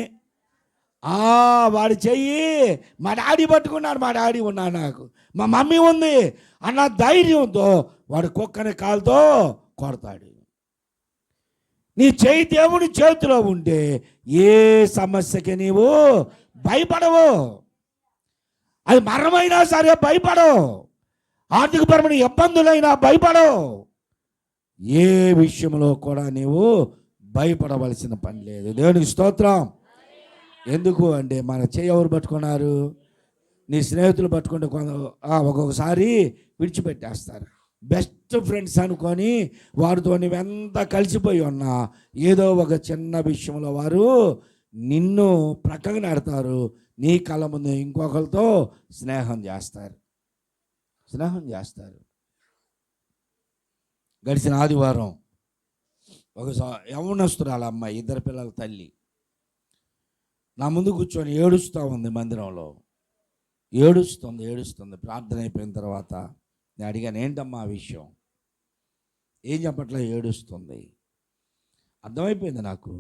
వాడి చెయ్యి మా డాడీ పట్టుకున్నాడు, మా డాడీ ఉన్నాడు, నాకు మా మమ్మీ ఉంది అన్న ధైర్యంతో వాడు కుక్కని కాలుతో కొడతాడు. నీ చెయ్యి దేవుని చేతిలో ఉంటే ఏ సమస్యకి నీవు భయపడవు. అది మరణమైనా సరే భయపడవు, ఆర్థికపరమైన ఇబ్బందులైనా భయపడవు. ఏ విషయంలో కూడా నీవు భయపడవలసిన పని లేదు. దేవునికి స్తోత్రం. ఎందుకు అంటే మన చెయ్యి ఎవరు పట్టుకున్నారు? నీ స్నేహితులు పట్టుకుంటే ఒక్కొక్కసారి విడిచిపెట్టేస్తారు. బెస్ట్ ఫ్రెండ్స్ అనుకొని వారితో నువ్వెంత కలిసిపోయి ఉన్నా ఏదో ఒక చిన్న విషయంలో వారు నిన్ను ప్రక్కన నెడతారు. నీ కళ్ళ ముందు ఇంకొకరితో స్నేహం చేస్తారు. గడిచిన ఆదివారం ఒక యవ్వనస్తురాల అమ్మాయి, 2 పిల్లల తల్లి నా ముందు కూర్చొని ఏడుస్తూ ఉంది. మందిరంలో ఏడుస్తుంది. ప్రార్థన అయిపోయిన తర్వాత నేను అడిగాను, ఏంటమ్మా ఆ విషయం? ఏం చెప్పట్లే, ఏడుస్తుంది. అర్థమైపోయింది నాకు.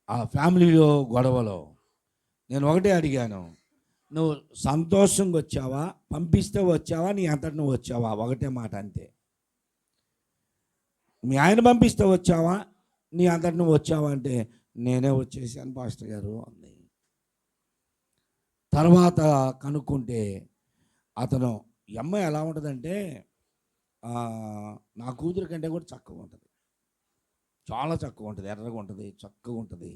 ఆ ఫ్యామిలీలో గొడవలో నేను ఒకటే అడిగాను, నువ్వు సంతోషంగా వచ్చావా, పంపిస్తే వచ్చావా, నీ అంతటి నువ్వు వచ్చావా? ఒకటే మాట అంతే. మీ ఆయన పంపిస్తే వచ్చావా, నీ అంతటి నువ్వు వచ్చావా అంటే నేనే వచ్చేసాను పాస్టర్ గారు అంది. తర్వాత కనుక్కుంటే అతను, ఈ అమ్మాయి ఎలా ఉంటుందంటే నా కూతురు కంటే కూడా చక్కగా ఉంటుంది, చాలా చక్కగా ఉంటుంది, ఎర్రగా ఉంటుంది, చక్కగా ఉంటుంది.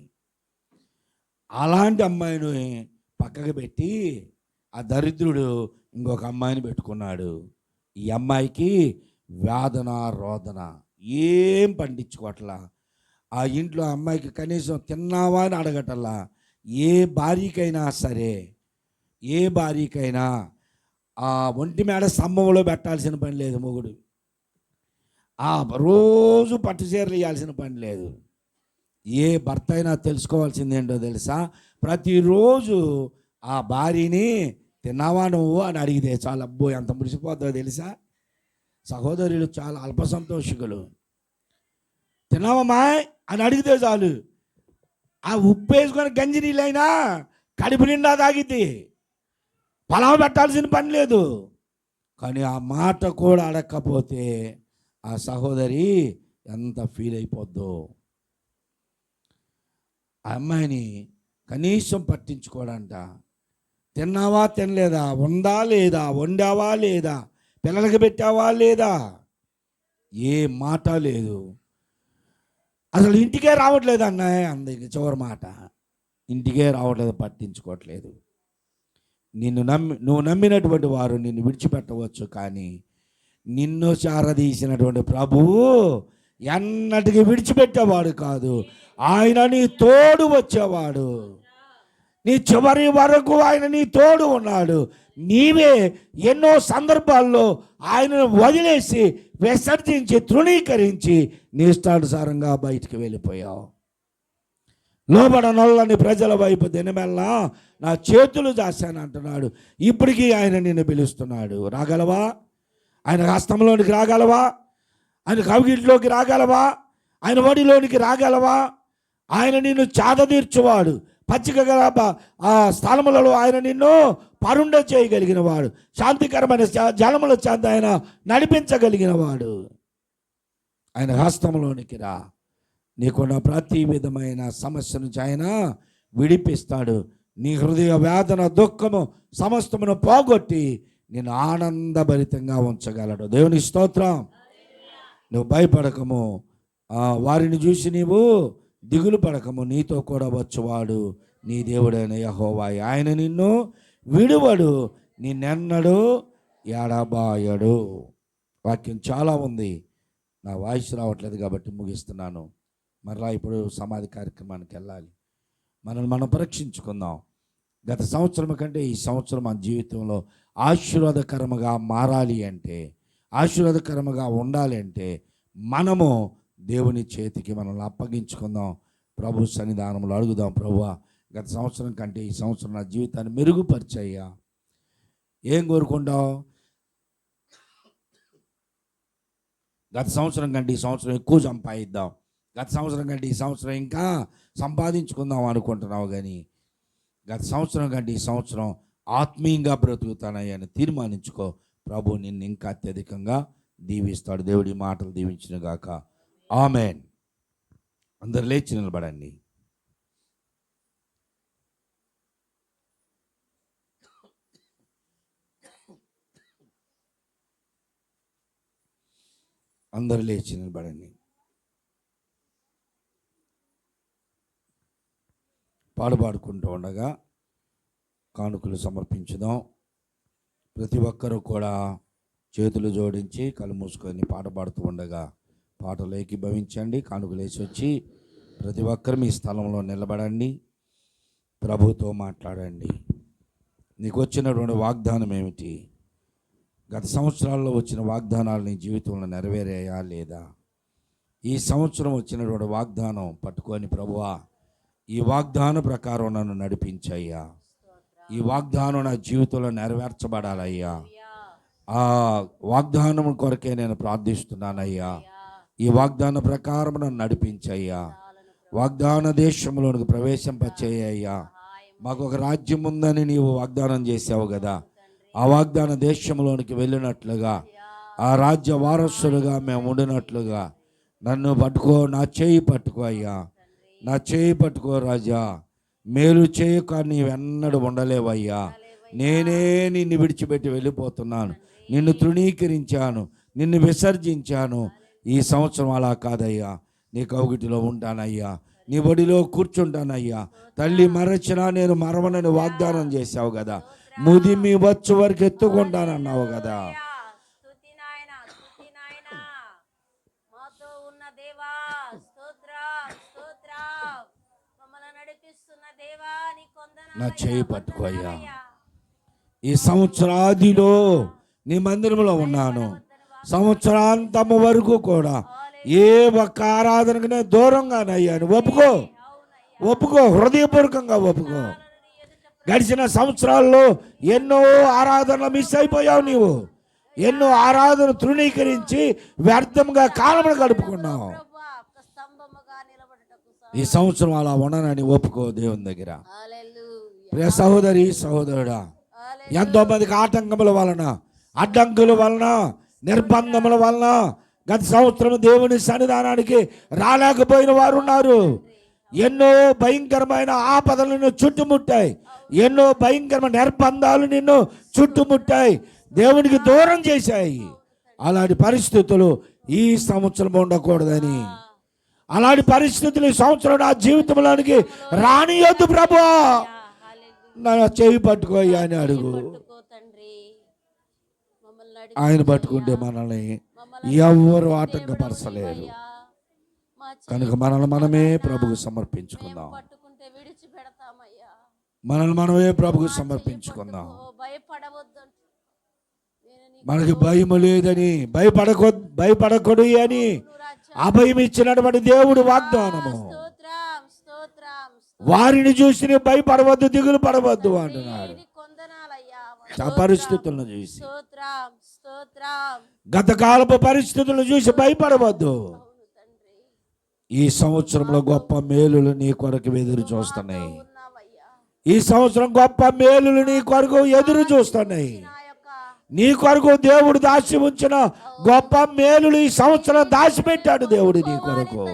అలాంటి అమ్మాయిని పక్కకి పెట్టి ఆ దరిద్రుడు ఇంకొక అమ్మాయిని పెట్టుకున్నాడు. ఈ అమ్మాయికి వేదన రోదన ఏం పండించుకోవట్లా. ఆ ఇంట్లో అమ్మాయికి కనీసం తిన్నావా అని అడగటల్లా. ఏ భార్యకైనా సరే, ఏ భార్యకైనా ఆ ఒంటి మేడ స్తంభంలో పెట్టాల్సిన పని లేదు మొగుడు. రోజు పట్టు చీరలు ఇవ్వాల్సిన పని లేదు. ఏ భర్త అయినా తెలుసుకోవాల్సింది ఏంటో తెలుసా? ప్రతిరోజు ఆ భార్యని తిన్నావా నువ్వు అని అడిగితే చాలా, అబ్బో ఎంత మురిసిపోతుందో తెలుసా? సహోదరులు చాలా అల్ప సంతోషికులు. తిన్నావమ్మా అని అడిగితే చాలు, ఆ ఉప్పు వేసుకొని గంజి నీళ్ళైనా కడుపు నిండా తాగిద్ది. పలావ్ పెట్టాల్సిన పని లేదు. కానీ ఆ మాట కూడా అడగకపోతే ఆ సహోదరి ఎంత ఫీల్ అయిపోద్దో. ఆ అమ్మాయిని కనీసం పట్టించుకోడంట. తిన్నావా తినలేదా, ఉందా లేదా, వండావా లేదా, పిల్లలకి పెట్టావా లేదా, ఏ మాట లేదు. అసలు ఇంటికే రావట్లేదు అన్నాయి అందరికి. చివరి మాట, ఇంటికే రావట్లేదు, పట్టించుకోవట్లేదు. నువ్వు నమ్మినటువంటి వారు నిన్ను విడిచిపెట్టవచ్చు, కానీ నిన్ను చారదీసినటువంటి ప్రభువు ఎన్నటికీ విడిచిపెట్టేవాడు కాదు. ఆయన నీ తోడు వచ్చేవాడు. నీ చివరి వరకు ఆయన నీ తోడు ఉన్నాడు. నీవే ఎన్నో సందర్భాల్లో ఆయనను వదిలేసి, విసర్జించి, తృణీకరించి నీ ఇష్టానుసారంగా బయటికి వెళ్ళిపోయావు. లోబడనొల్లని ప్రజల వైపు దినమెల్లా నా చేతులు దాశాను అంటున్నాడు. ఇప్పటికీ ఆయన నిన్ను పిలుస్తున్నాడు. రాగలవా? ఆయన హస్తంలోనికి రాగలవా? ఆయన కవిగిట్లోకి రాగలవా? ఆయన ఒడిలోనికి రాగలవా? ఆయన నిన్ను చాదదీర్చువాడు. పచ్చిక గల ఆ స్థలములలో ఆయన నిన్ను పరుండ చేయగలిగిన వాడు. శాంతికరమైన జలముల చేత ఆయన నడిపించగలిగిన వాడు. ఆయన హస్తంలోనికి రా. నీకున్న ప్రతి విధమైన సమస్య నుంచి ఆయన విడిపిస్తాడు. నీ హృదయ వేదన, దుఃఖము సమస్తమును పోగొట్టి నేను ఆనందభరితంగా ఉంచగలడు. దేవుని స్తోత్రం. నువ్వు భయపడకము, వారిని చూసి నీవు దిగులు పడకము. నీతో కూడా వచ్చువాడు నీ దేవుడైన యెహోవా. ఆయన నిన్ను విడువడు, నిన్నెన్నడు ఎడబాయడు. వాక్యం చాలా ఉంది, నా వాయిస్ రావట్లేదు కాబట్టి ముగిస్తున్నాను. మరలా ఇప్పుడు సమాధి కార్యక్రమానికి వెళ్ళాలి. మనల్ని మనం పరీక్షించుకుందాం. గత సంవత్సరం కంటే ఈ సంవత్సరం మన జీవితంలో ఆశీర్వాదకరముగా మారాలి అంటే, ఆశీర్వాదకరముగా ఉండాలి అంటే మనము దేవుని చేతికి మనల్ని అప్పగించుకుందాం. ప్రభు సన్నిధానంలో అడుగుదాం, ప్రభువా గత సంవత్సరం కంటే ఈ సంవత్సరం నా జీవితాన్ని మెరుగుపరిచయ్యా. ఏం కోరుకుంటావు? గత సంవత్సరం కంటే ఈ సంవత్సరం ఎక్కువ సంపాదిద్దాం, గత సంవత్సరం కంటే ఈ సంవత్సరం ఇంకా సంపాదించుకుందాం అనుకుంటున్నావు. కానీ గత సంవత్సరం కంటే ఈ సంవత్సరం ఆత్మీయంగా బ్రతుకుతానని తీర్మానించుకో. ప్రభు నిన్ను ఇంకా అత్యధికంగా దీవిస్తాడు. దేవుడి మాటలు దీవించిన గాక. ఆమెన్. అందరు లేచి నిలబడండి. అందరు లేచి నిలబడండి. పాడుకుంటూ ఉండగా కానుకలు సమర్పించుదాం. ప్రతి ఒక్కరూ కూడా చేతులు జోడించి కళ్ళు మూసుకొని పాట పాడుతూ ఉండగా పాటలు ఏకీభవించండి. కానుకలు వేసి వచ్చి ప్రతి ఒక్కరు మీ స్థలంలో నిలబడండి. ప్రభుతో మాట్లాడండి. నీకు వచ్చినటువంటి వాగ్దానం ఏమిటి? గత సంవత్సరాల్లో వచ్చిన వాగ్దానాలు నీ జీవితంలో నెరవేరాయా లేదా? ఈ సంవత్సరం వచ్చినటువంటి వాగ్దానం పట్టుకొని, ప్రభువా ఈ వాగ్దానం ప్రకారం నన్ను నడిపించయ్యా, ఈ వాగ్దానం నా జీవితంలో నెరవేర్చబడాలయ్యా, ఆ వాగ్దానం కొరకే నేను ప్రార్థిస్తున్నానయ్యా, ఈ వాగ్దాన ప్రకారం నన్ను నడిపించయ్యా, వాగ్దాన దేశంలోనికి ప్రవేశింపచేయ్యా. మాకు ఒక రాజ్యం ఉందని నీవు వాగ్దానం చేసావు కదా, ఆ వాగ్దాన దేశంలోనికి వెళ్ళినట్లుగా, ఆ రాజ్య వారసులుగా మేము ఉండినట్లుగా నన్ను పట్టుకో, నా చేయి పట్టుకో అయ్యా, నా చేయి పట్టుకో రాజా. మేలు చేయక నీవెన్నడూ ఉండలేవయ్యా. నేనే నిన్ను విడిచిపెట్టి వెళ్ళిపోతున్నాను, నిన్ను తృణీకరించాను, నిన్ను విసర్జించాను. ఈ సంవత్సరం అలా కాదయ్యా, నీ కౌగిటిలో ఉంటానయ్యా, నీ ఒడిలో కూర్చుంటానయ్యా. తల్లి మరచినా నేను మరవనని వాగ్దానం చేశావు కదా, ముదిమి వచ్చు వరకు ఎత్తుకుంటానన్నావు కదా. నా చేయి పట్టుకో అయ్యా. ఈ సంవత్సరాదిలో నీ మందిరంలో ఉన్నాను, సంవత్సరాంతము వరకు కూడా ఏ ఒక్క ఆరాధనకు దూరంగానయ్యాను. ఒప్పుకో, హృదయపూర్వకంగా ఒప్పుకో. గడిచిన సంవత్సరాల్లో ఎన్నో ఆరాధనలు మిస్ అయిపోయావు. నీవు ఎన్నో ఆరాధన తృణీకరించి వ్యర్థంగా కాలమును గడుపుకున్నావు. ఈ సంవత్సరం అలా ఉండనని ఒప్పుకో దేవుని దగ్గర. ప్రియ సహోదరి, సహోదరుడా, ఎంతో మందికి ఆటంకముల వలన, అడ్డంకుల వలన, నిర్బంధముల వలన గత సంవత్సరం దేవుని సన్నిధానానికి రాలేకపోయిన వారు ఉన్నారు. ఎన్నో భయంకరమైన ఆపదలు నిన్ను చుట్టుముట్టాయి, ఎన్నో భయంకరమైన నిర్బంధాలు నిన్ను చుట్టుముట్టాయి, దేవునికి దూరం చేశాయి. అలాంటి పరిస్థితులు ఈ సంవత్సరం ఉండకూడదని, అలాంటి పరిస్థితులు ఈ సంవత్సరం నా జీవితంలోనికి రానియొద్దు ప్రభు, నా చేయి పట్టుకోయ్యా అని అడుగు. ఆయన పట్టుకుంటే మనల్ని ఎవరు ఆటంకపరచలేరు. కనుక మనల్ని మనమే ప్రభుకు సమర్పించుకుందాం, మనల్ని మనమే ప్రభుకు సమర్పించుకుందాం. మనకి భయము లేదని, భయపడకూడదు అని అభయం ఇచ్చినటువంటి దేవుడు వాగ్దానము. వారిని చూసి భయపడవద్దు, దిగులు పడవద్దు అంటున్నాడు. ఆ పరిస్థితులను చూసి, గతకాలపు పరిస్థితులను చూసి భయపడవద్దు. ఈ సంవత్సరంలో గొప్ప మేలులు నీ కొరకు ఎదురు చూస్తున్నాయి. ఈ సంవత్సరం గొప్ప మేలులు నీ కొరకు ఎదురు చూస్తున్నాయి. నీ కొరకు దేవుడు దాచి ఉంచిన గొప్ప మేలులు ఈ సంవత్సరం దాచిపెట్టాడు దేవుడు నీ కొరకు.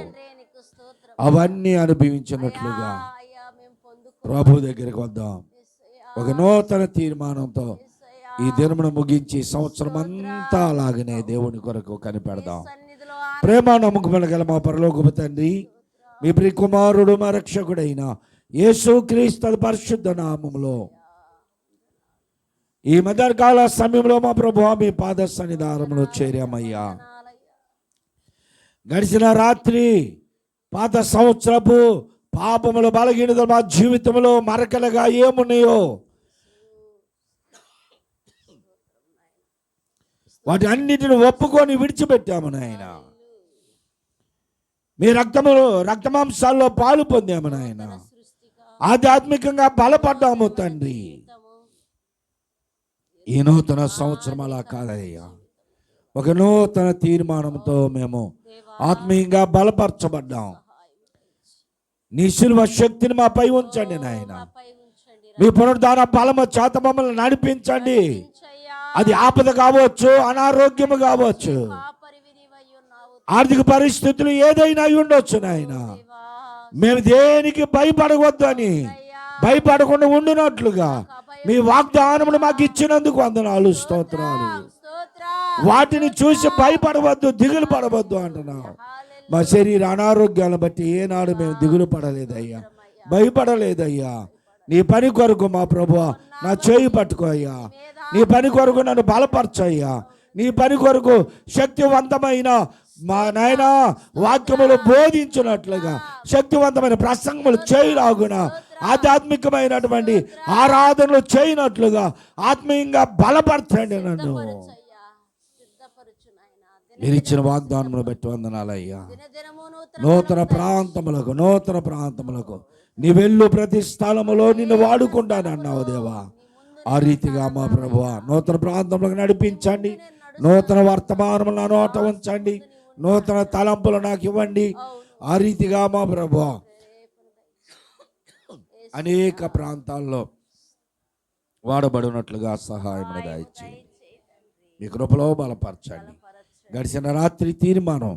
అవన్నీ అనుభవించినట్లుగా ప్రభు దగ్గరికి వద్దాం. ఒక నూతన తీర్మానంతో ఈ దినమును ముగించి సంవత్సరం అంతా అలాగనే దేవుని కొరకు కనిపెడదాం. ప్రేమ నమ్మకముల గల మా పరలోకపు తండ్రి, మీ ప్రియ కుమారుడు మా రక్షకుడైన యేసుక్రీస్తు పరిశుద్ధ నామములో ఈ మధ్యకాల సమయంలో మా ప్రభువా మీ పాద సన్నిధానంలో చేరామయ్యా. గడిచిన రాత్రి పాత సంవత్సరపు పాపముల బలహీనతలు మా జీవితంలో మరకలుగా ఏమున్నాయో వాటి అన్నిటిని ఒప్పుకొని విడిచిపెట్టాము నాయన. మీ రక్తమాంసాల్లో పాలు పొందాము నాయన. ఆధ్యాత్మికంగా బలపడ్డాము తండ్రి. ఈ నూతన సంవత్సరం అలా కాదయ్యా, ఒక నూతన తీర్మానంతో మేము ఆత్మీయంగా బలపరచబడ్డాం. నీ శిలువ శక్తిని మాపై ఉంచండి నాయన. మీ పునరుద్ధాన బలము చేత మమ్మల్ని నడిపించండి. అది ఆపద కావచ్చు, అనారోగ్యము కావచ్చు, ఆర్థిక పరిస్థితులు ఏదైనా ఉండొచ్చు నాయన. మేము దేనికి భయపడవద్దు అని, భయపడకుండా ఉండినట్లుగా మీ వాగ్దానములు మాకు ఇచ్చినందుకు వందనాలు, స్తోత్రాలు. వాటిని చూసి భయపడవద్దు, దిగులు పడవద్దు అంటున్నావు. మా శరీర అనారోగ్యాలను బట్టి ఏనాడు మేము దిగులు పడలేదయ్యా, భయపడలేదయ్యా. నీ పని కొరకు మా ప్రభువా నా చేయి పట్టుకో అయ్యా. నీ పని కొరకు నన్ను బలపరచయ్యా. నీ పని కొరకు శక్తివంతమైన మా నాయన వాక్యములు బోధించినట్లుగా శక్తివంతమైన ప్రసంగములు చేయలాగున, ఆధ్యాత్మికమైనటువంటి ఆరాధనలు చేయనట్లుగా ఆత్మీయంగా బలపరచండి నన్ను. మీరు ఇచ్చిన వాగ్దానములు బట్టి వందనాలయ్యా. నూతన ప్రాంతములకు నీ వెళ్ళు ప్రతి స్థలములో నిన్ను వాడుకుంటానన్నావు దేవా. ఆ రీతిగా మా ప్రభువా నూతన ప్రాంతంలోకి నడిపించండి. నూతన వర్తమానములు నా నోట ఉంచండి. నూతన తలంపులు నాకు ఇవ్వండి. ఆ రీతిగా మా ప్రభువా అనేక ప్రాంతాల్లో వాడబడినట్లుగా సహాయం దయచేయండి. మీ కృపలో బలపరచండి. గడిచిన రాత్రి తీర్మానం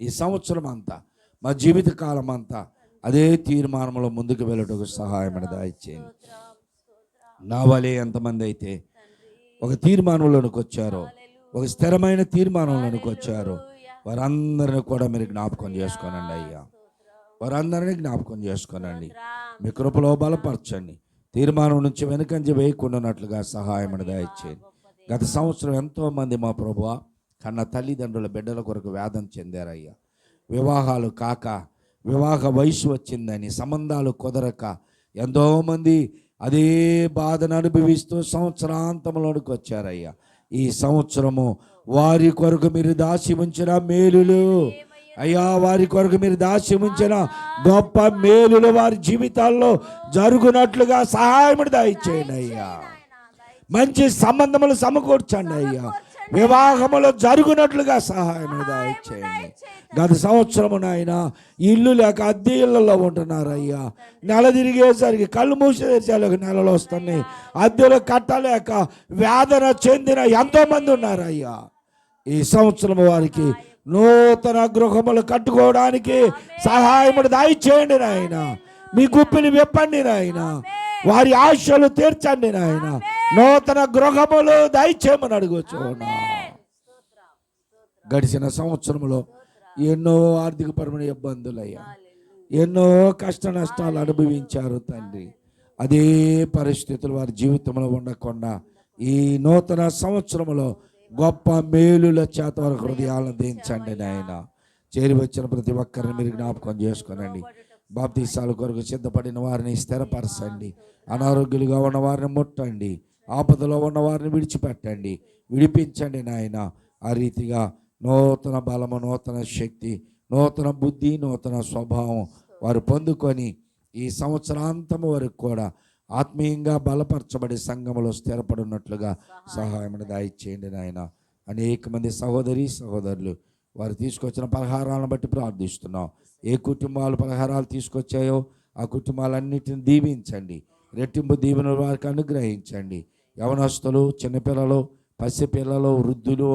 ఈ సంవత్సరం అంతా, మా జీవిత కాలం అంతా అదే తీర్మానంలో ముందుకు వెళ్ళటకు సహాయం దయచేయండి. నా వలే ఎంతమంది అయితే ఒక తీర్మానంలోనికి వచ్చారో, ఒక స్థిరమైన తీర్మానంలోనికి వచ్చారో, వారందరినీ కూడా మీరు జ్ఞాపకం చేసుకోనండి అయ్యా. వారందరినీ జ్ఞాపకం చేసుకోనండి. మీ కృపలో బలపరచండి. తీర్మానం నుంచి వెనుకంజ వేయకుండానట్లుగా సహాయం దయచేయండి. గత సంవత్సరం ఎంతోమంది మా ప్రభువా కన్న తల్లిదండ్రుల బిడ్డల కొరకు వేదన చెందారయ్యా. వివాహాలు కాక, వివాహ వయసు వచ్చిందని, సంబంధాలు కుదరక ఎంతోమంది అదే బాధను అనుభవిస్తూ సంవత్సరాంతంలోనికి వచ్చారయ్యా. ఈ సంవత్సరము వారి కొరకు మీరు దాచి ఉంచిన మేలులు అయ్యా, వారి కొరకు మీరు దాచి ఉంచిన గొప్ప మేలులు వారి జీవితాల్లో జరుగునట్లుగా సహాయం దయచేయండి అయ్యా. మంచి సంబంధములు సమకూర్చండి అయ్యా. వివాహములు జరుగునట్లుగా సహాయం దయచేయండి. గత సంవత్సరము నాయన ఇల్లు లేక అద్దె ఇళ్లలో ఉంటున్నారయ్యా. నెల తిరిగేసరికి కళ్ళు మూసేసేలకు నెలలు వస్తున్నాయి. అద్దెలు కట్టలేక వేదన చెందిన ఎంతోమంది ఉన్నారయ్యా. ఈ సంవత్సరం వారికి నూతన గృహములు కట్టుకోవడానికి సహాయముడు దయచేయండి నాయన. మీ గుప్పిని విప్పండి నాయన. వారి ఆశలు తీర్చండి నాయన. నూతన గృహములు దయచేయమని అడుగుచున్నా. గడిచిన సంవత్సరంలో ఎన్నో ఆర్థికపరమైన ఇబ్బందులయ్యా, ఎన్నో కష్ట నష్టాలు అనుభవించారు తండ్రి. అదే పరిస్థితులు వారి జీవితంలో ఉండకుండా ఈ నూతన సంవత్సరంలో గొప్ప మేలుల చేత వారి హృదయాలను దించండి నాయన. చేరి వచ్చిన ప్రతి ఒక్కరిని మీరు జ్ఞాపకం చేసుకోనండి. బాప్తీసాల కొరకు సిద్ధపడిన వారిని స్థిరపరచండి. అనారోగ్యులుగా ఉన్న వారిని ముట్టండి. ఆపదలో ఉన్న వారిని విడిచిపెట్టండి, విడిపించండి నాయన. ఆ రీతిగా నూతన బలము, నూతన శక్తి, నూతన బుద్ధి, నూతన స్వభావం వారు పొందుకొని ఈ సంవత్సరాంతము వరకు కూడా ఆత్మీయంగా బలపరచబడి సంఘములో స్థిరపడినట్లుగా సహాయం దయచేయండి నాయన. అనేక మంది సహోదరులు వారు తీసుకొచ్చిన పలహారాలను బట్టి ప్రార్థిస్తున్నాం. ఏ కుటుంబాలు పలహారాలు తీసుకొచ్చాయో ఆ కుటుంబాలన్నిటిని దీవించండి. రెట్టింపు దీవెనలు వారికి అనుగ్రహించండి. యవనస్తులు, చిన్నపిల్లలు, పసిపిల్లలు, వృద్ధులు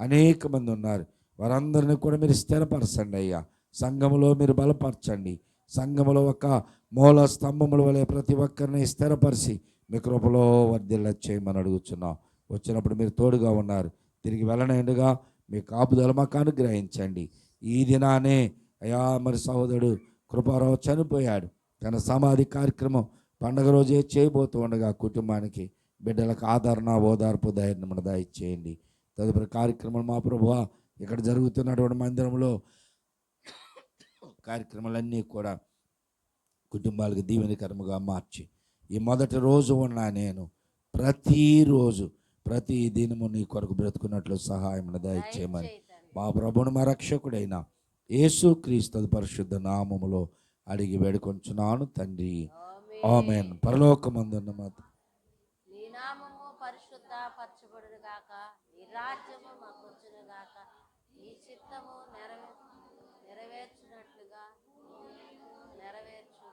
అనేక మంది ఉన్నారు. వారందరినీ కూడా మీరు స్థిరపరచండి అయ్యా. సంఘములో మీరు బలపరచండి. సంఘములో ఒక మూల స్తంభముల వలె ప్రతి ఒక్కరిని స్థిరపరిచి మీ కృపలో వర్ధిల్ల చేయమని అడుగుతున్నాం. వచ్చినప్పుడు మీరు తోడుగా ఉన్నారు. తిరిగి వెళ్ళనైండుగా మీ కాపుదల మాకు అనుగ్రహించండి. ఈ దినానే అయ్యా మరి సహోదరుడు కృపారావు చనిపోయాడు. తన సమాధి కార్యక్రమం పండగ రోజే చేయబోతూ ఉండగా కుటుంబానికి, బిడ్డలకు ఆదరణ, ఓదార్పు, ధైర్యం దయచేయండి. తదుపరి కార్యక్రమాలు మా ప్రభువా ఇక్కడ జరుగుతున్నటువంటి మందిరంలో కార్యక్రమాలన్నీ కూడా కుటుంబాలకు దీవెనకరముగా మార్చి ఈ మొదటి రోజు ఉన్నా నేను ప్రతిరోజు ప్రతి దినము నీ కొరకు బ్రతుకున్నట్లు సహాయం దయచేయమని మా ప్రభువును మా రక్షకుడైన యేసుక్రీస్తు పరిశుద్ధ నామములో అడిగి వేడుకొంచున్నాను తండ్రి, ఆమేన్. పరలోకమందున్న మా నీ నామము పరిశుద్ధ పరచబడును గాక, నీ రాజ్యము మాకు వచ్చును గాక, నీ చిత్తము నెరవేర్చునట్లుగా నెరవేర్చుము.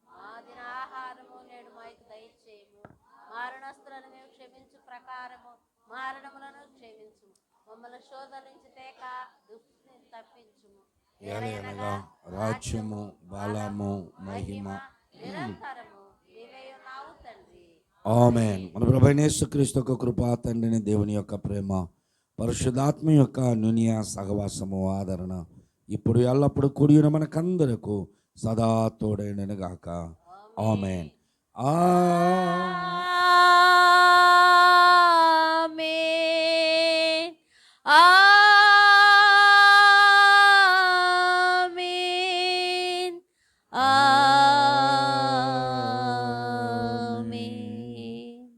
మా దిన ఆహారము నేడు మాకు దయచేయము. మారణస్తులను మేము క్షమించు ప్రకారము మారణములను క్షమించు. మమ్మల్ని శోధన నుంచి తేక దుష్టుని తప్పించుము. ఎలయనగా రాజ్యము, బలము, మహిమ నిరంతరము నీవే ఉన్నావు తండ్రి. ఆమేన్. మన ప్రభువైన యేసుక్రీస్తు యొక్క కృప, తండ్రిని దేవుని యొక్క ప్రేమ, పరిశుద్ధాత్మ యొక్క అన్యోన్య సహవాసము, ఆదరణ ఇప్పుడు ఎల్లప్పుడు కూడిన మనకందరకు సదా తోడైనను గాక. ఆమేన్. ఆమేన్. ఆమేన్. ఆమేన్.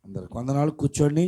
అందరికి వందనాలు. కూర్చోండి.